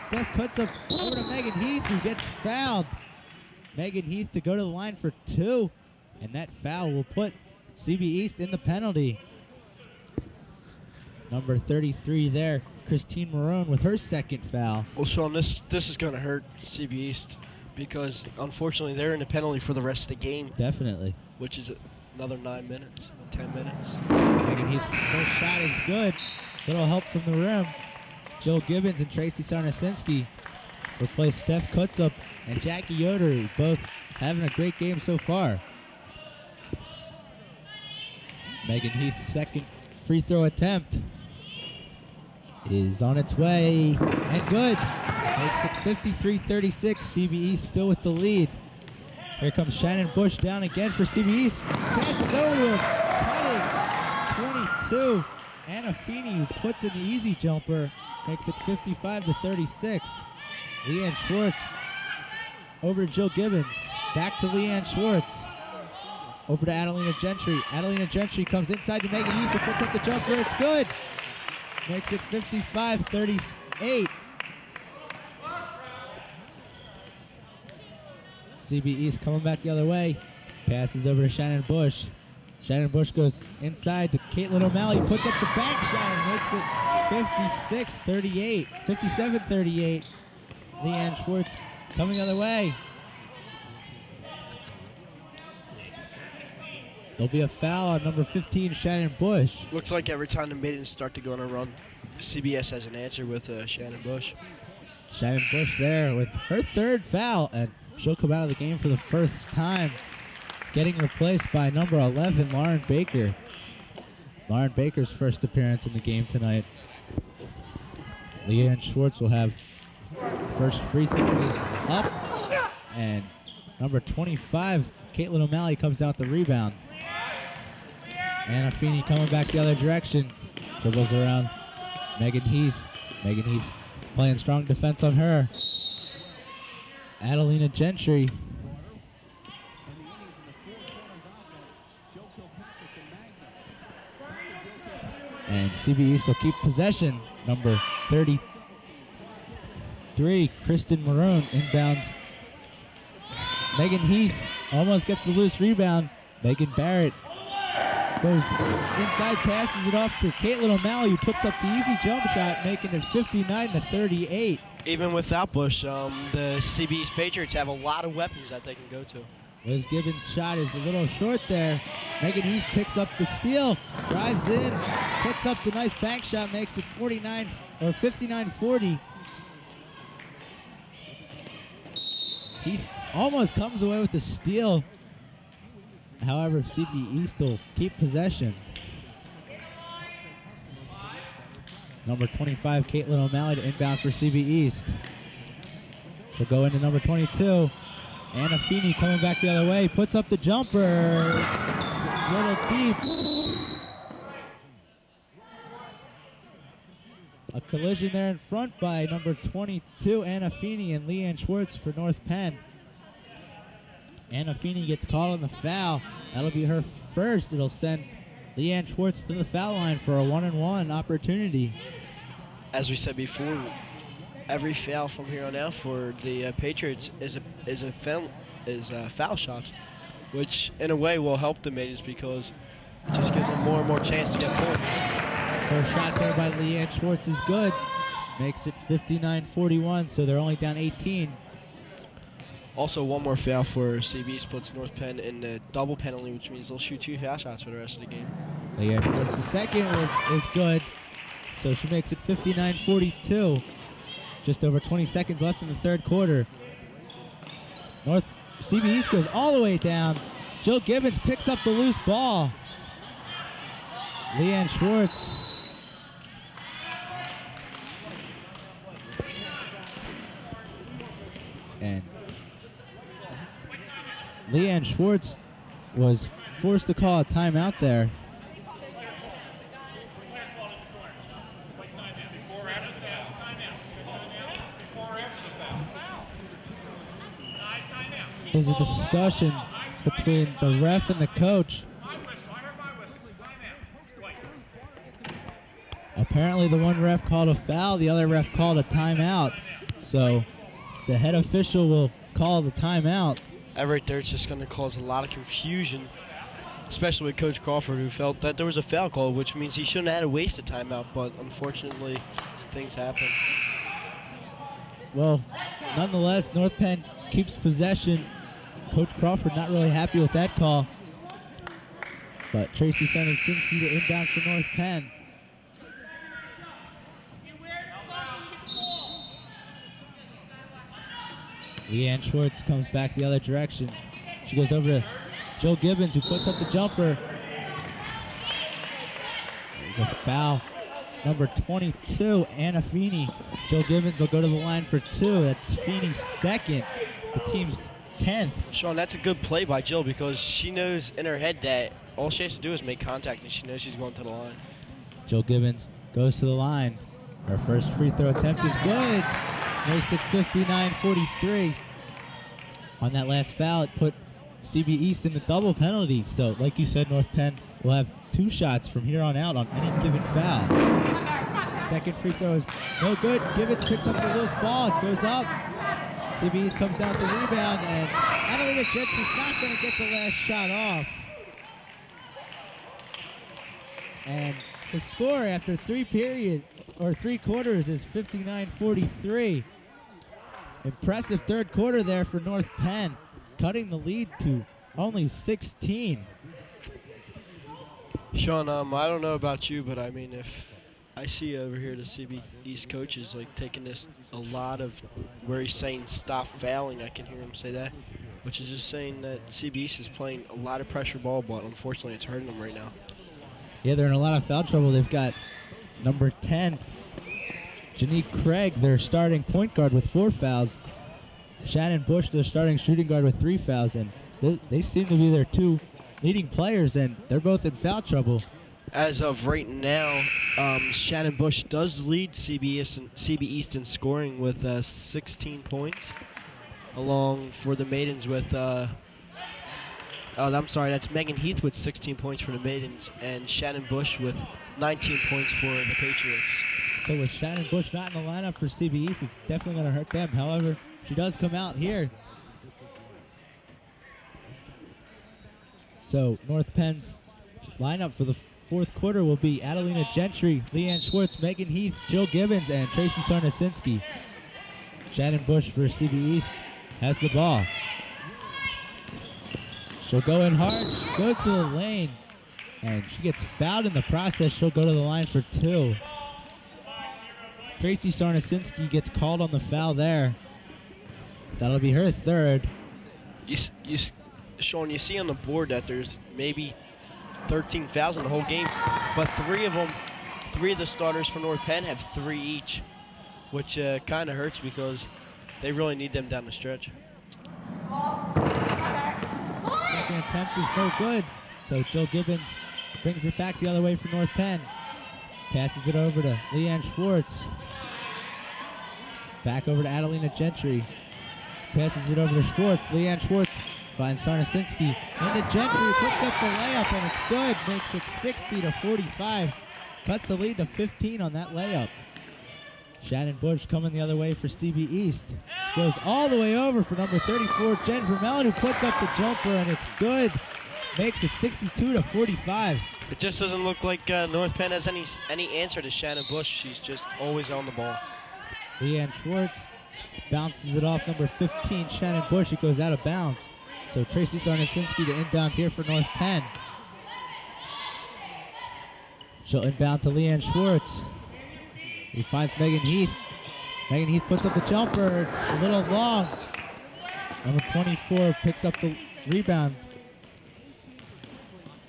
Steph Kutsup over to Megan Heath, who gets fouled. Megan Heath to go to the line for 2. And that foul will put CB East in the penalty. Number 33 there, Christine Marone with her 2nd foul. Well, Sean, this is going to hurt CB East because, unfortunately, they're in the penalty for the rest of the game. Definitely. Which is another 9 minutes, 10 minutes. Megan Heath's first shot is good. Little help from the rim. Jill Gibbons and Tracy Sarnasinski replace Steph Kutsup and Jackie Yoder, both having a great game so far. Megan Heath's 2nd free throw attempt is on its way and good. Makes it 53-36. CB East still with the lead. Here comes Shannon Bush down again for CB East. Passes over to cutting 22. Anna Feeney, who puts in the easy jumper, makes it 55-36. Leanne Schwartz over to Jill Gibbons. Back to Leanne Schwartz. Over to Adelina Gentry. Adelina Gentry comes inside to Megan Heath, who puts up the jumper. It's good. Makes it 55-38. CB East coming back the other way. Passes over to Shannon Bush. Shannon Bush goes inside to Caitlin O'Malley. Puts up the back shot and makes it 56-38. 57-38. Leanne Schwartz coming the other way. There'll be a foul on number 15, Shannon Bush. Looks like every time the Maidens start to go on a run, CBS has an answer with Shannon Bush. Shannon Bush there with her 3rd foul, and she'll come out of the game for the first time, getting replaced by number 11, Lauren Baker. Lauren Baker's first appearance in the game tonight. Leanne Schwartz will have first free throws up, and number 25, Caitlin O'Malley, comes down with the rebound. Anna Feeney coming back the other direction. Dribbles around Megan Heath. Megan Heath playing strong defense on her. Adelina Gentry. And CB East will keep possession. Number 33, Kristen Maroon, inbounds. Megan Heath almost gets the loose rebound. Megan Barrett goes inside, passes it off to Caitlin O'Malley, who puts up the easy jump shot, making it 59-38. Even without Bush, the CB East Patriots have a lot of weapons that they can go to. Liz Gibbons' shot is a little short there. Megan Heath picks up the steal, drives in, puts up the nice bank shot, makes it 59-40. Heath almost comes away with the steal. However, CB East will keep possession. Number 25, Caitlin O'Malley to inbound for CB East. She'll go into number 22. Anna Feeney coming back the other way, puts up the jumper. A little deep. A collision there in front by number 22, Anna Feeney, and Leanne Schwartz for North Penn. Anna Feeney gets called on the foul. That'll be her first. It'll send Leanne Schwartz to the foul line for a 1-on-1 opportunity. As we said before, every foul from here on out for the Patriots is a foul shot, which in a way will help the Maidens because it just gives them more and more chance to get points. First shot there by Leanne Schwartz is good. Makes it 59-41, so they're only down 18. Also, one more foul for CB puts North Penn in the double penalty, which means they'll shoot 2 foul shots for the rest of the game. Leanne Schwartz, the second one is good, so she makes it 59-42. Just over 20 seconds left in the third quarter. CB East goes all the way down. Jill Gibbons picks up the loose ball. Leanne Schwartz. And Leanne Schwartz was forced to call a timeout there. There's a discussion between the ref and the coach. Apparently the one ref called a foul, the other ref called a timeout. So the head official will call the timeout. That right there is just going to cause a lot of confusion, especially with Coach Crawford, who felt that there was a foul call, which means he shouldn't have had to waste a timeout, but unfortunately things happen. Well, nonetheless, North Penn keeps possession. Coach Crawford not really happy with that call. But Tracy Sonicinski to inbound for North Penn. Leanne Schwartz comes back the other direction. She goes over to Jill Gibbons, who puts up the jumper. There's a foul. Number 22, Anna Feeney. Jill Gibbons will go to the line for 2. That's Feeney's second. The team's 10th. Sean, that's a good play by Jill because she knows in her head that all she has to do is make contact and she knows she's going to the line. Jill Gibbons goes to the line. Her first free throw attempt is good. Makes it 59-43. On that last foul, it put CB East in the double penalty. So, like you said, North Penn will have 2 shots from here on out on any given foul. Second free throw is no good. Gibbons picks up the loose ball. It goes up. CB East comes down with the rebound, and Adelina Gentry's not going to get the last shot off. And the score after 3 quarters is 59-43. Impressive third quarter there for North Penn, cutting the lead to only 16. Sean, I don't know about you, but I mean, if I see over here the CB East coaches like taking this a lot of where he's saying stop fouling, I can hear him say that, which is just saying that CB East is playing a lot of pressure ball, but unfortunately it's hurting them right now. Yeah, they're in a lot of foul trouble. They've got number 10, Janique Craig, their starting point guard with 4 fouls. Shannon Bush, their starting shooting guard with 3 fouls, and they seem to be their 2 leading players, and they're both in foul trouble. As of right now, Shannon Bush does lead CB East in scoring with 16 points, along for the Maidens with, that's Megan Heath with 16 points for the Maidens, and Shannon Bush with 19 points for the Patriots. So with Shannon Bush not in the lineup for CB East, it's definitely going to hurt them. However, she does come out here. So North Penn's lineup for the fourth quarter will be Adelina Gentry, Leanne Schwartz, Megan Heath, Jill Gibbons, and Tracy Sarnasinski. Shannon Bush for CB East has the ball. She'll go in hard. She goes to the lane, and she gets fouled in the process. She'll go to the line for 2. Tracy Sarnasinski gets called on the foul there. That'll be her third. Sean, you see on the board that there's maybe 13 fouls in the whole game, but three of the starters for North Penn have 3 each, which kind of hurts because they really need them down the stretch. Second attempt is no good, so Jill Gibbons brings it back the other way for North Penn. Passes it over to Leanne Schwartz. Back over to Adelina Gentry. Passes it over to Schwartz. Leanne Schwartz finds Sarnasinski. Into Gentry, puts up the layup, and it's good. Makes it 60-45. Cuts the lead to 15 on that layup. Shannon Bush coming the other way for Stevie East. Goes all the way over for number 34, Jen Vermellen, who puts up the jumper, and it's good. Makes it 62-45. It just doesn't look like North Penn has any answer to Shannon Bush. She's just always on the ball. Leanne Schwartz bounces it off number 15, Shannon Bush. It goes out of bounds. So Tracy Sarnasinski to inbound here for North Penn. She'll inbound to Leanne Schwartz. He finds Megan Heath. Megan Heath puts up the jumper. It's a little long. Number 24 picks up the rebound.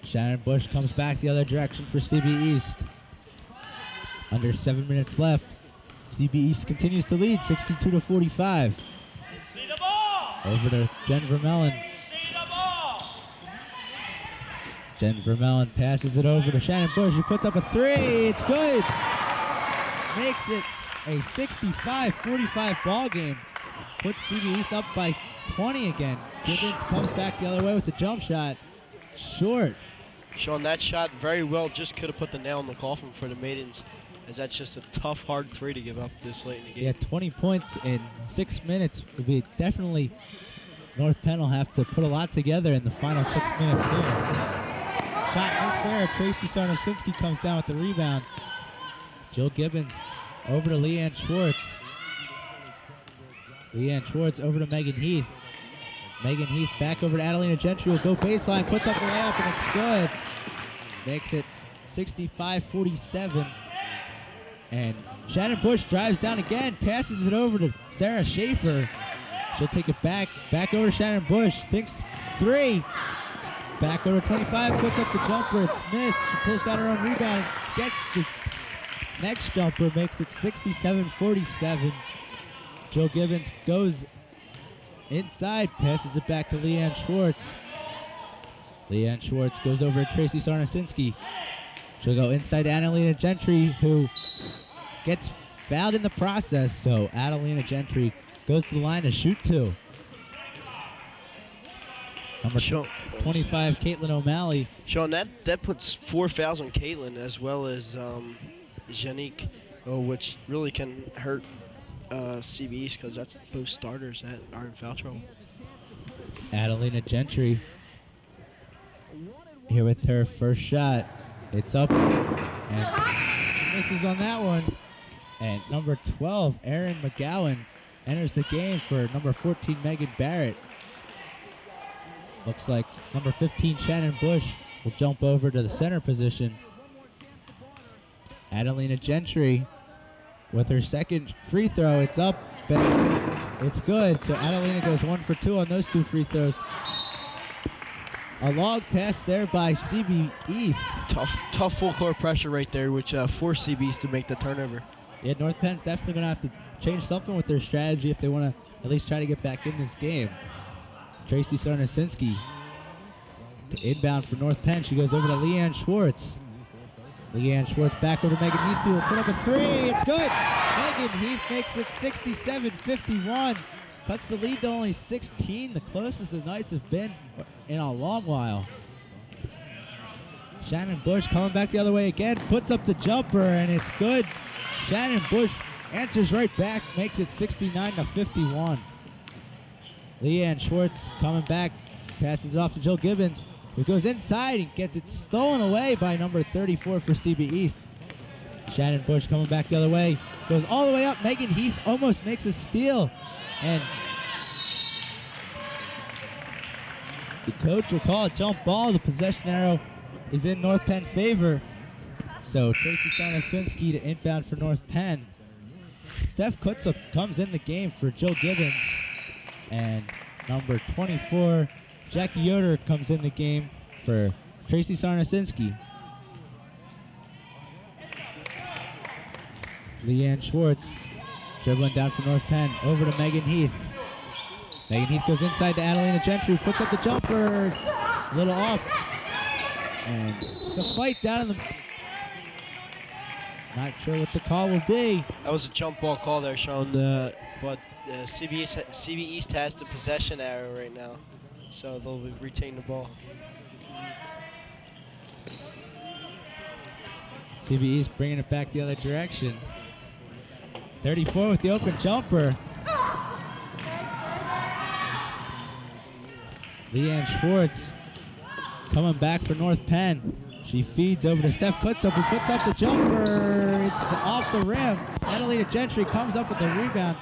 Shannon Bush comes back the other direction for CB East. Under 7 minutes left. CB East continues to lead 62-45. Over to Jen Vermellen. Jen Vermellen passes it over to Shannon Bush. He puts up a 3. It's good. Makes it a 65-45 ball game. Puts CB East up by 20 again. Gibbons comes back the other way with the jump shot. Short. Sean, that shot very well just could have put the nail in the coffin for the Maidens, as that's just a tough, hard 3 to give up this late in the game. Yeah, 20 points in 6 minutes would be definitely. North Penn will have to put a lot together in the final 6 minutes here. Shot elsewhere. Tracy Sarnasinski comes down with the rebound. Jill Gibbons over to Leanne Schwartz. Leanne Schwartz over to Megan Heath. Megan Heath back over to Adelina Gentry. Will go baseline, puts up the layup, and it's good. Makes it 65-47. And Shannon Bush drives down again, passes it over to Sarah Schaefer. She'll take it back over to Shannon Bush. Thinks 3. Back over 25, puts up the jumper. It's missed. She pulls down her own rebound, gets the next jumper, makes it 67-47. Jill Gibbons goes inside, passes it back to Leanne Schwartz. Leanne Schwartz goes over to Tracy Sarnasinski. She'll go inside to Adelina Gentry, who gets fouled in the process, so Adelina Gentry goes to the line to shoot 2. Number 25, Caitlin O'Malley. Sean, that puts 4 fouls on Caitlin as well as Janique, which really can hurt CB East because that's both starters that are in foul trouble. Adelina Gentry here with her first shot. It's up, and she misses on that one. And number 12, Erin McGowan, enters the game for number 14, Megan Barrett. Looks like number 15, Shannon Bush, will jump over to the center position. Adelina Gentry with her second free throw. It's up, but it's good. So Adelina goes 1 for 2 on those 2 free throws. A long pass there by CB East. Tough full court pressure right there, which forced CB East to make the turnover. Yeah, North Penn's definitely going to have to change something with their strategy if they want to at least try to get back in this game. Tracy Sarnasinski To inbound for North Penn. She goes over to Leanne Schwartz. Leanne Schwartz back over to Megan Heath, who will put up a three. It's good. Megan Heath makes it 67-51. Cuts the lead to only 16, the closest the Knights have been in a long while. Shannon Bush coming back the other way again, puts up the jumper, and it's good. Shannon Bush answers right back, makes it 69-51. Leanne Schwartz coming back, passes off to Jill Gibbons, who goes inside and gets it stolen away by number 34 for CB East. Shannon Bush coming back the other way, goes all the way up. Megan Heath almost makes a steal, and the coach will call a jump ball. The possession arrow is in North Penn favor. So Tracy Sarnasinski to inbound for North Penn. Steph Kutsup comes in the game for Jill Gibbons. And number 24, Jackie Yoder, comes in the game for Tracy Sarnasinski. Leanne Schwartz dribbling down for North Penn. Over to Megan Heath. Megan Heath goes inside to Adelina Gentry, puts up the jumper. It's a little off. And it's a fight down in the... Not sure what the call will be. That was a jump ball call there, Sean, but CB East has the possession arrow right now, so they'll retain the ball. CB East bringing it back the other direction. 34 with the open jumper. Leanne Schwartz coming back for North Penn. She feeds over to Steph Kutsup, who puts up the jumper. It's off the rim. Adelina Gentry comes up with the rebound.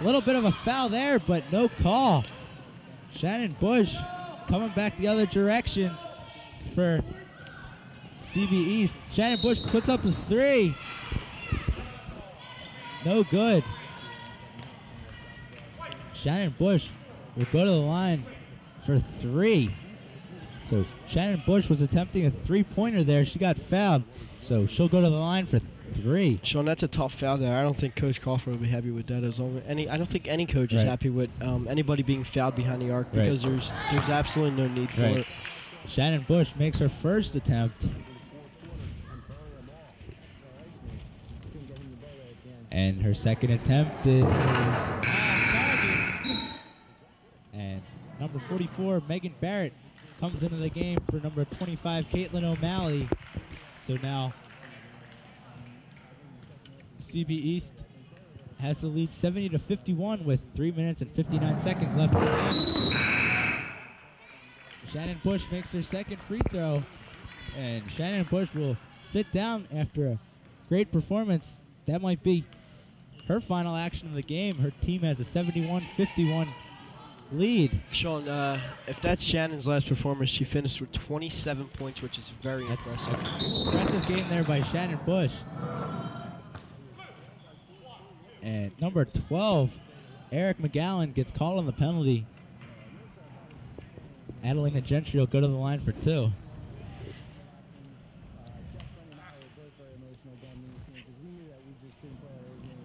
A little bit of a foul there, but no call. Shannon Bush coming back the other direction for CB East. Shannon Bush puts up a three. No good. Shannon Bush will go to the line for three. So Shannon Bush was attempting a three-pointer there. She got fouled, so she'll go to the line for three. Sean, that's a tough foul there. I don't think Coach Crawford will be happy with that. I don't think any coach is happy with anybody being fouled behind the arc, because there's absolutely no need for it. Shannon Bush makes her first attempt. And her second attempt is off target. And number 44, Megan Barrett, comes into the game for number 25, Caitlin O'Malley. So now CB East has the lead 70-51 with 3 minutes and 59 seconds left in the game. Shannon Bush makes her second free throw, and Shannon Bush will sit down after a great performance. That might be her final action of the game. Her team has a 71-51 lead. Sean, if that's Shannon's last performance, she finished with 27 points, which is very impressive. Impressive game there by Shannon Bush. And number 12, Eric McGowan, gets called on the penalty. Adelina Gentry will go to the line for two.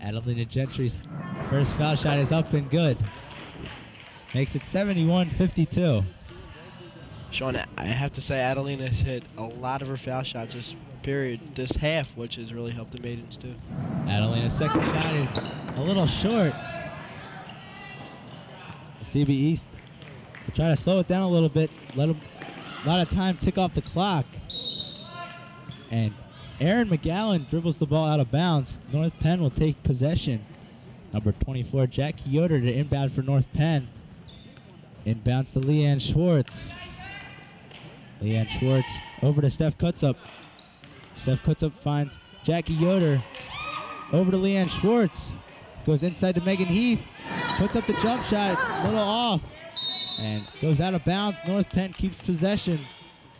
Adelina Gentry's first foul shot is up and good. Makes it 71-52. Sean, I have to say Adelina's hit a lot of her foul shots this half, which has really helped the Maidens too. Adelina's second shot is a little short. CB East will try to slow it down a little bit, let a lot of time tick off the clock. And Aaron McGowan dribbles the ball out of bounds. North Penn will take possession. Number 24, Jackie Yoder, to inbound for North Penn. Inbounds to Leanne Schwartz. Leanne Schwartz over to Steph Kutsup. Steph Kutsup finds Jackie Yoder. Over to Leanne Schwartz. Goes inside to Megan Heath. Puts up the jump shot. It's a little off. And goes out of bounds. North Penn keeps possession.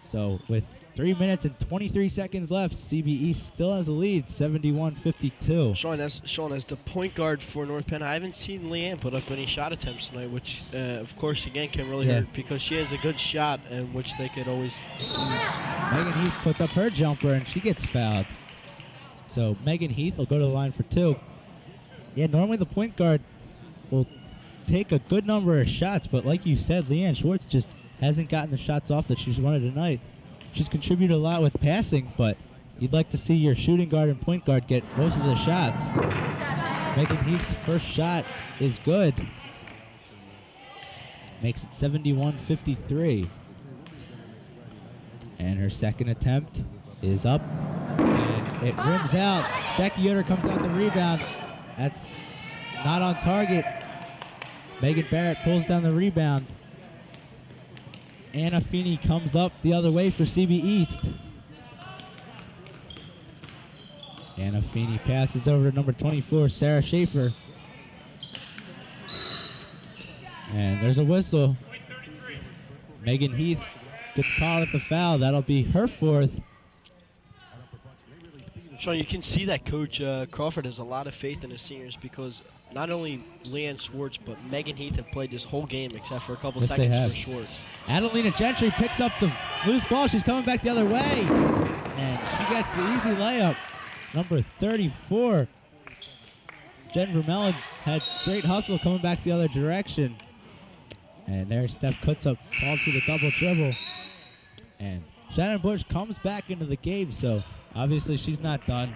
So with 3 minutes and 23 seconds left, CB East still has a lead, 71-52. Sean, as the point guard for North Penn, I haven't seen Leanne put up any shot attempts tonight, which, of course, again, can really hurt, because she has a good shot, and which they could always use. Megan Heath puts up her jumper, and she gets fouled. So Megan Heath will go to the line for two. Yeah, normally the point guard will take a good number of shots, but like you said, Leanne Schwartz just hasn't gotten the shots off that she's wanted tonight. She's contributed a lot with passing, but you'd like to see your shooting guard and point guard get most of the shots. Megan Heath's first shot is good. Makes it 71-53. And her second attempt is up. And it rims out. Jackie Yoder comes out the rebound. That's not on target. Megan Barrett pulls down the rebound. Anna Feeney comes up the other way for CB East. Anna Feeney passes over to number 24, Sarah Schaefer. And there's a whistle. Megan Heath gets called at the foul. That'll be her fourth. Sean, you can see that Coach Crawford has a lot of faith in his seniors because not only Leanne Schwartz, but Megan Heath have played this whole game except for a couple seconds for Schwartz. Adelina Gentry picks up the loose ball. She's coming back the other way. And she gets the easy layup. Number 34, Jen Vermellen, had great hustle coming back the other direction. And there's Steph Kutsup called for the double dribble. And Shannon Bush comes back into the game, so obviously she's not done.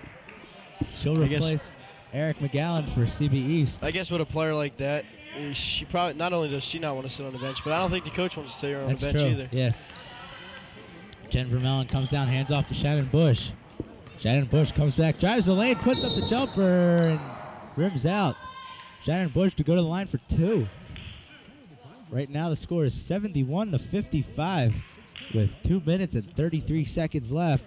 She'll replace Eric McGowan for CB East. I guess with a player like that, she probably not only does she not want to sit on the bench, but I don't think the coach wants to sit her on the bench either. Yeah. Jen Vermellen comes down, hands off to Shannon Bush. Shannon Bush comes back, drives the lane, puts up the jumper, and rims out. Shannon Bush to go to the line for two. Right now the score is 71-55 with 2 minutes and 33 seconds left.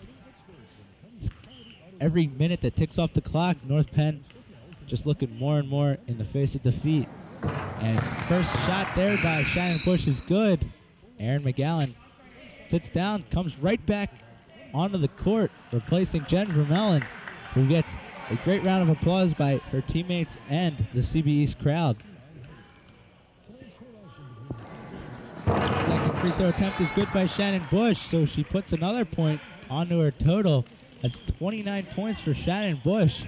Every minute that ticks off the clock, North Penn just looking more and more in the face of defeat. And first shot there by Shannon Bush is good. Erin McGowan sits down, comes right back onto the court, replacing Jen Vermellen, who gets a great round of applause by her teammates and the CB East crowd. Second free throw attempt is good by Shannon Bush, so she puts another point onto her total. That's 29 points for Shannon Bush.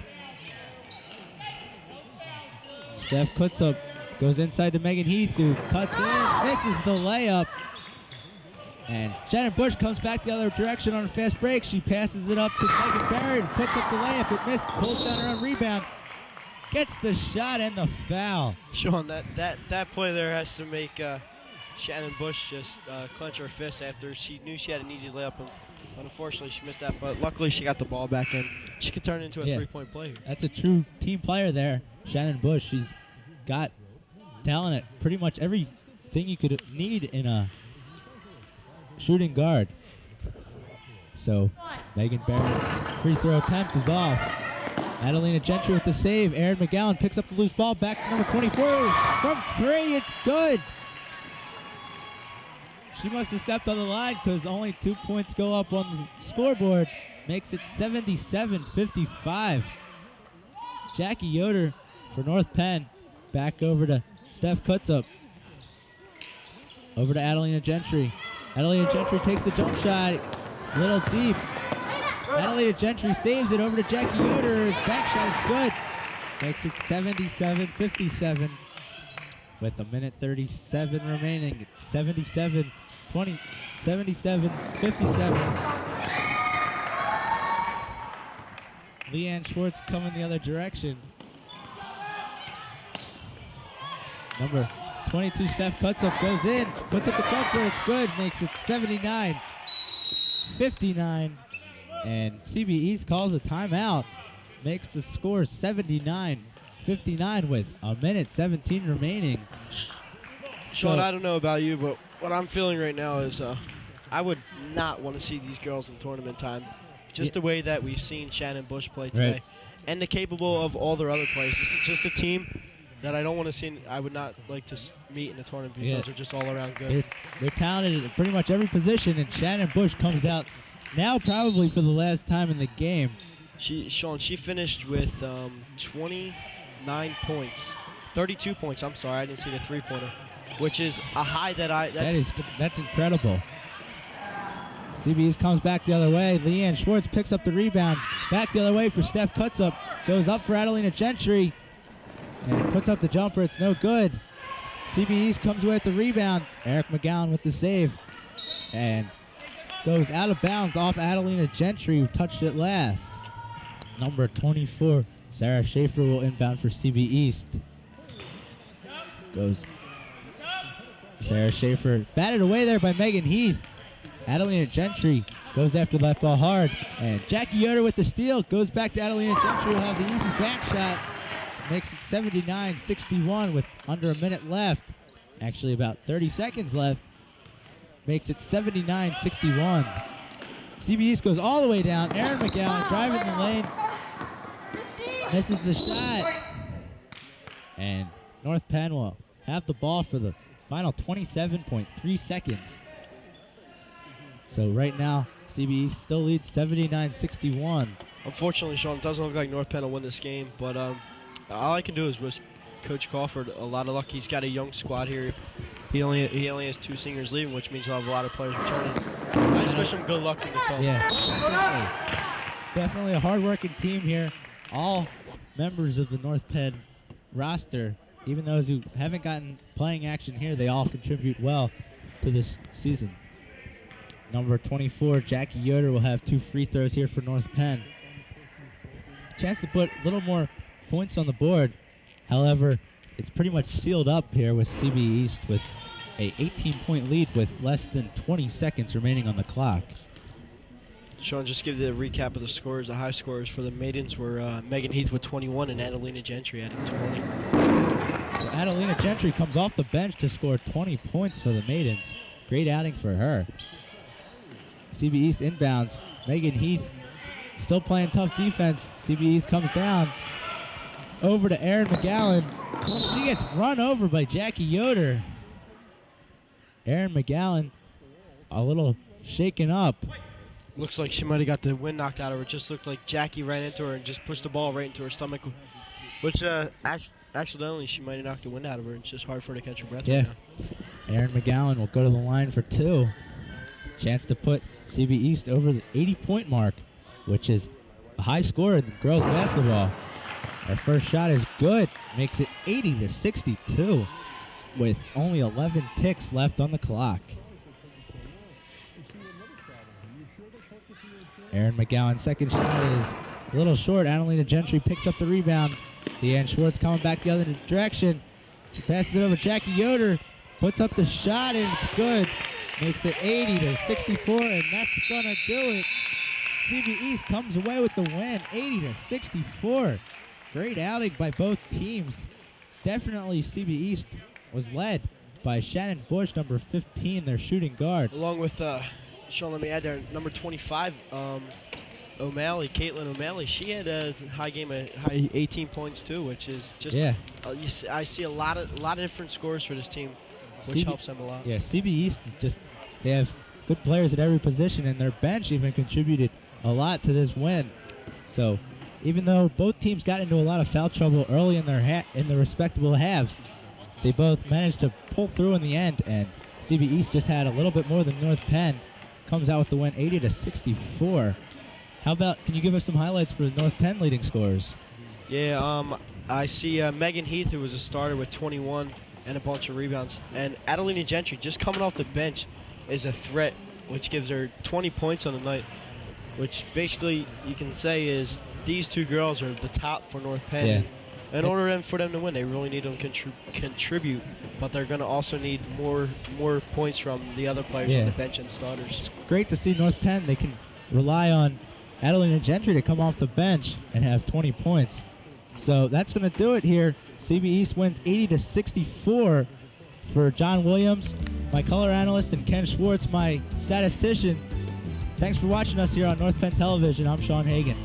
Steph Kutsup goes inside to Megan Heath, who cuts in, misses the layup. And Shannon Bush comes back the other direction on a fast break. She passes it up to Megan Barrett, puts up the layup. It missed, pulls down her own rebound. Gets the shot and the foul. Sean, that play there has to make Shannon Bush just clench her fist after she knew she had an easy layup. And unfortunately, she missed that, but luckily she got the ball back in. She could turn it into a three-point play here. That's a true team player there, Shannon Bush. She's got talent at pretty much everything you could need in a shooting guard. So Megan Barrett's free throw attempt is off. Adelina Gentry with the save. Erin McGowan picks up the loose ball. Back to number 24. From three, it's good. She must have stepped on the line because only 2 points go up on the scoreboard. Makes it 77-55. Jackie Yoder for North Penn. Back over to Steph Kutsup. Over to Adelina Gentry. Adelina Gentry takes the jump shot. A little deep. Adelina Gentry saves it over to Jackie Yoder. Back shot, it's good. Makes it 77-57. With a minute 37 remaining. It's 77-57. Leanne Schwartz coming the other direction. Number 22, Steph Kutsup goes in, puts up the jumper, it's good, makes it 79-59. And CB East calls a timeout, makes the score 79-59 with a minute 17 remaining. Sean, I don't know about you, but what I'm feeling right now is I would not want to see these girls in tournament time. Just the way that we've seen Shannon Bush play today. Right. And the capable of all their other players. This is just a team that I don't want to see. I would not like to meet in the tournament because they're just all around good. They're talented at pretty much every position, and Shannon Bush comes out now probably for the last time in the game. Sean, she finished with 29 points. 32 points, I'm sorry. I didn't see the three-pointer, which is a high That's incredible. CBS comes back the other way. Leanne Schwartz picks up the rebound. Back the other way for Steph Kutsup. Goes up for Adelina Gentry. And puts up the jumper. It's no good. CB East comes away with the rebound. Eric McGowan with the save. And goes out of bounds off Adelina Gentry, who touched it last. Number 24, Sarah Schaefer, will inbound for CB East. Goes Sarah Schaefer, batted away there by Megan Heath. Adelina Gentry goes after that ball hard. And Jackie Yoder with the steal. Goes back to Adelina Gentry, who will have the easy back shot. Makes it 79-61 with under a minute left. Actually, about 30 seconds left. Makes it 79-61. CB East goes all the way down. Erin McGowan driving the lane. Misses the shot. And North Penn will have the ball for the final 27.3 seconds. So right now, CB East still leads 79-61. Unfortunately, Sean, it doesn't look like North Penn will win this game, but all I can do is wish Coach Crawford a lot of luck. He's got a young squad here. He only has 2 seniors leaving, which means he'll have a lot of players returning. I just wish him good luck in the film. Yeah, definitely a hard-working team here. All members of the North Penn roster, even those who haven't gotten playing action here, they all contribute well to this season. Number 24, Jackie Yoder, will have 2 free throws here for North Penn. Chance to put a little more points on the board. However, it's pretty much sealed up here with CB East with a 18-point lead with less than 20 seconds remaining on the clock. Sean, just give the recap of the scores. The high scores for the maidens were Megan Heath with 21 and Adelina Gentry adding 20. So Adelina Gentry comes off the bench to score 20 points for the maidens. Great outing for her. CB East inbounds. Megan Heath still playing tough defense. CB East comes down. Over to Erin McGowan. She gets run over by Jackie Yoder. Erin McGowan a little shaken up. Looks like she might have got the wind knocked out of her. It just looked like Jackie ran into her and just pushed the ball right into her stomach, which accidentally she might have knocked the wind out of her. It's just hard for her to catch her breath. Yeah. Right now. Erin McGowan will go to the line for 2. Chance to put CB East over the 80-point mark, which is a high score in girls basketball. Our first shot is good. Makes it 80-62 with only 11 ticks left on the clock. Erin McGowan's second shot is a little short. Adelina Gentry picks up the rebound. Leanne Schwartz coming back the other direction. She passes it over Jackie Yoder. Puts up the shot, and it's good. Makes it 80-64, and that's going to do it. CB East comes away with the win, 80-64. Great outing by both teams. Definitely CB East was led by Shannon Bush, number 15, their shooting guard. Along with, Sean, let me add there, number 25, O'Malley, Caitlin O'Malley. She had a high 18 points too, which is just. Yeah. I see a lot of different scores for this team, which helps them a lot. Yeah, CB East is just, they have good players at every position, and their bench even contributed a lot to this win. So, even though both teams got into a lot of foul trouble early in their respectable halves, they both managed to pull through in the end, and CB East just had a little bit more than North Penn. Comes out with the win, 80-64. How about, can you give us some highlights for the North Penn leading scorers? Yeah, I see Megan Heath, who was a starter with 21 and a bunch of rebounds, and Adelina Gentry, just coming off the bench, is a threat, which gives her 20 points on the night, which basically you can say is these 2 girls are the top for North Penn. Yeah. In order for them to win, they really need them to contribute, but they're going to also need more points from the other players on the bench and starters. It's great to see North Penn. They can rely on Adelina Gentry to come off the bench and have 20 points. So that's going to do it here. CB East wins 80-64 for John Williams, my color analyst, and Ken Schwartz, my statistician. Thanks for watching us here on North Penn Television. I'm Sean Hagan.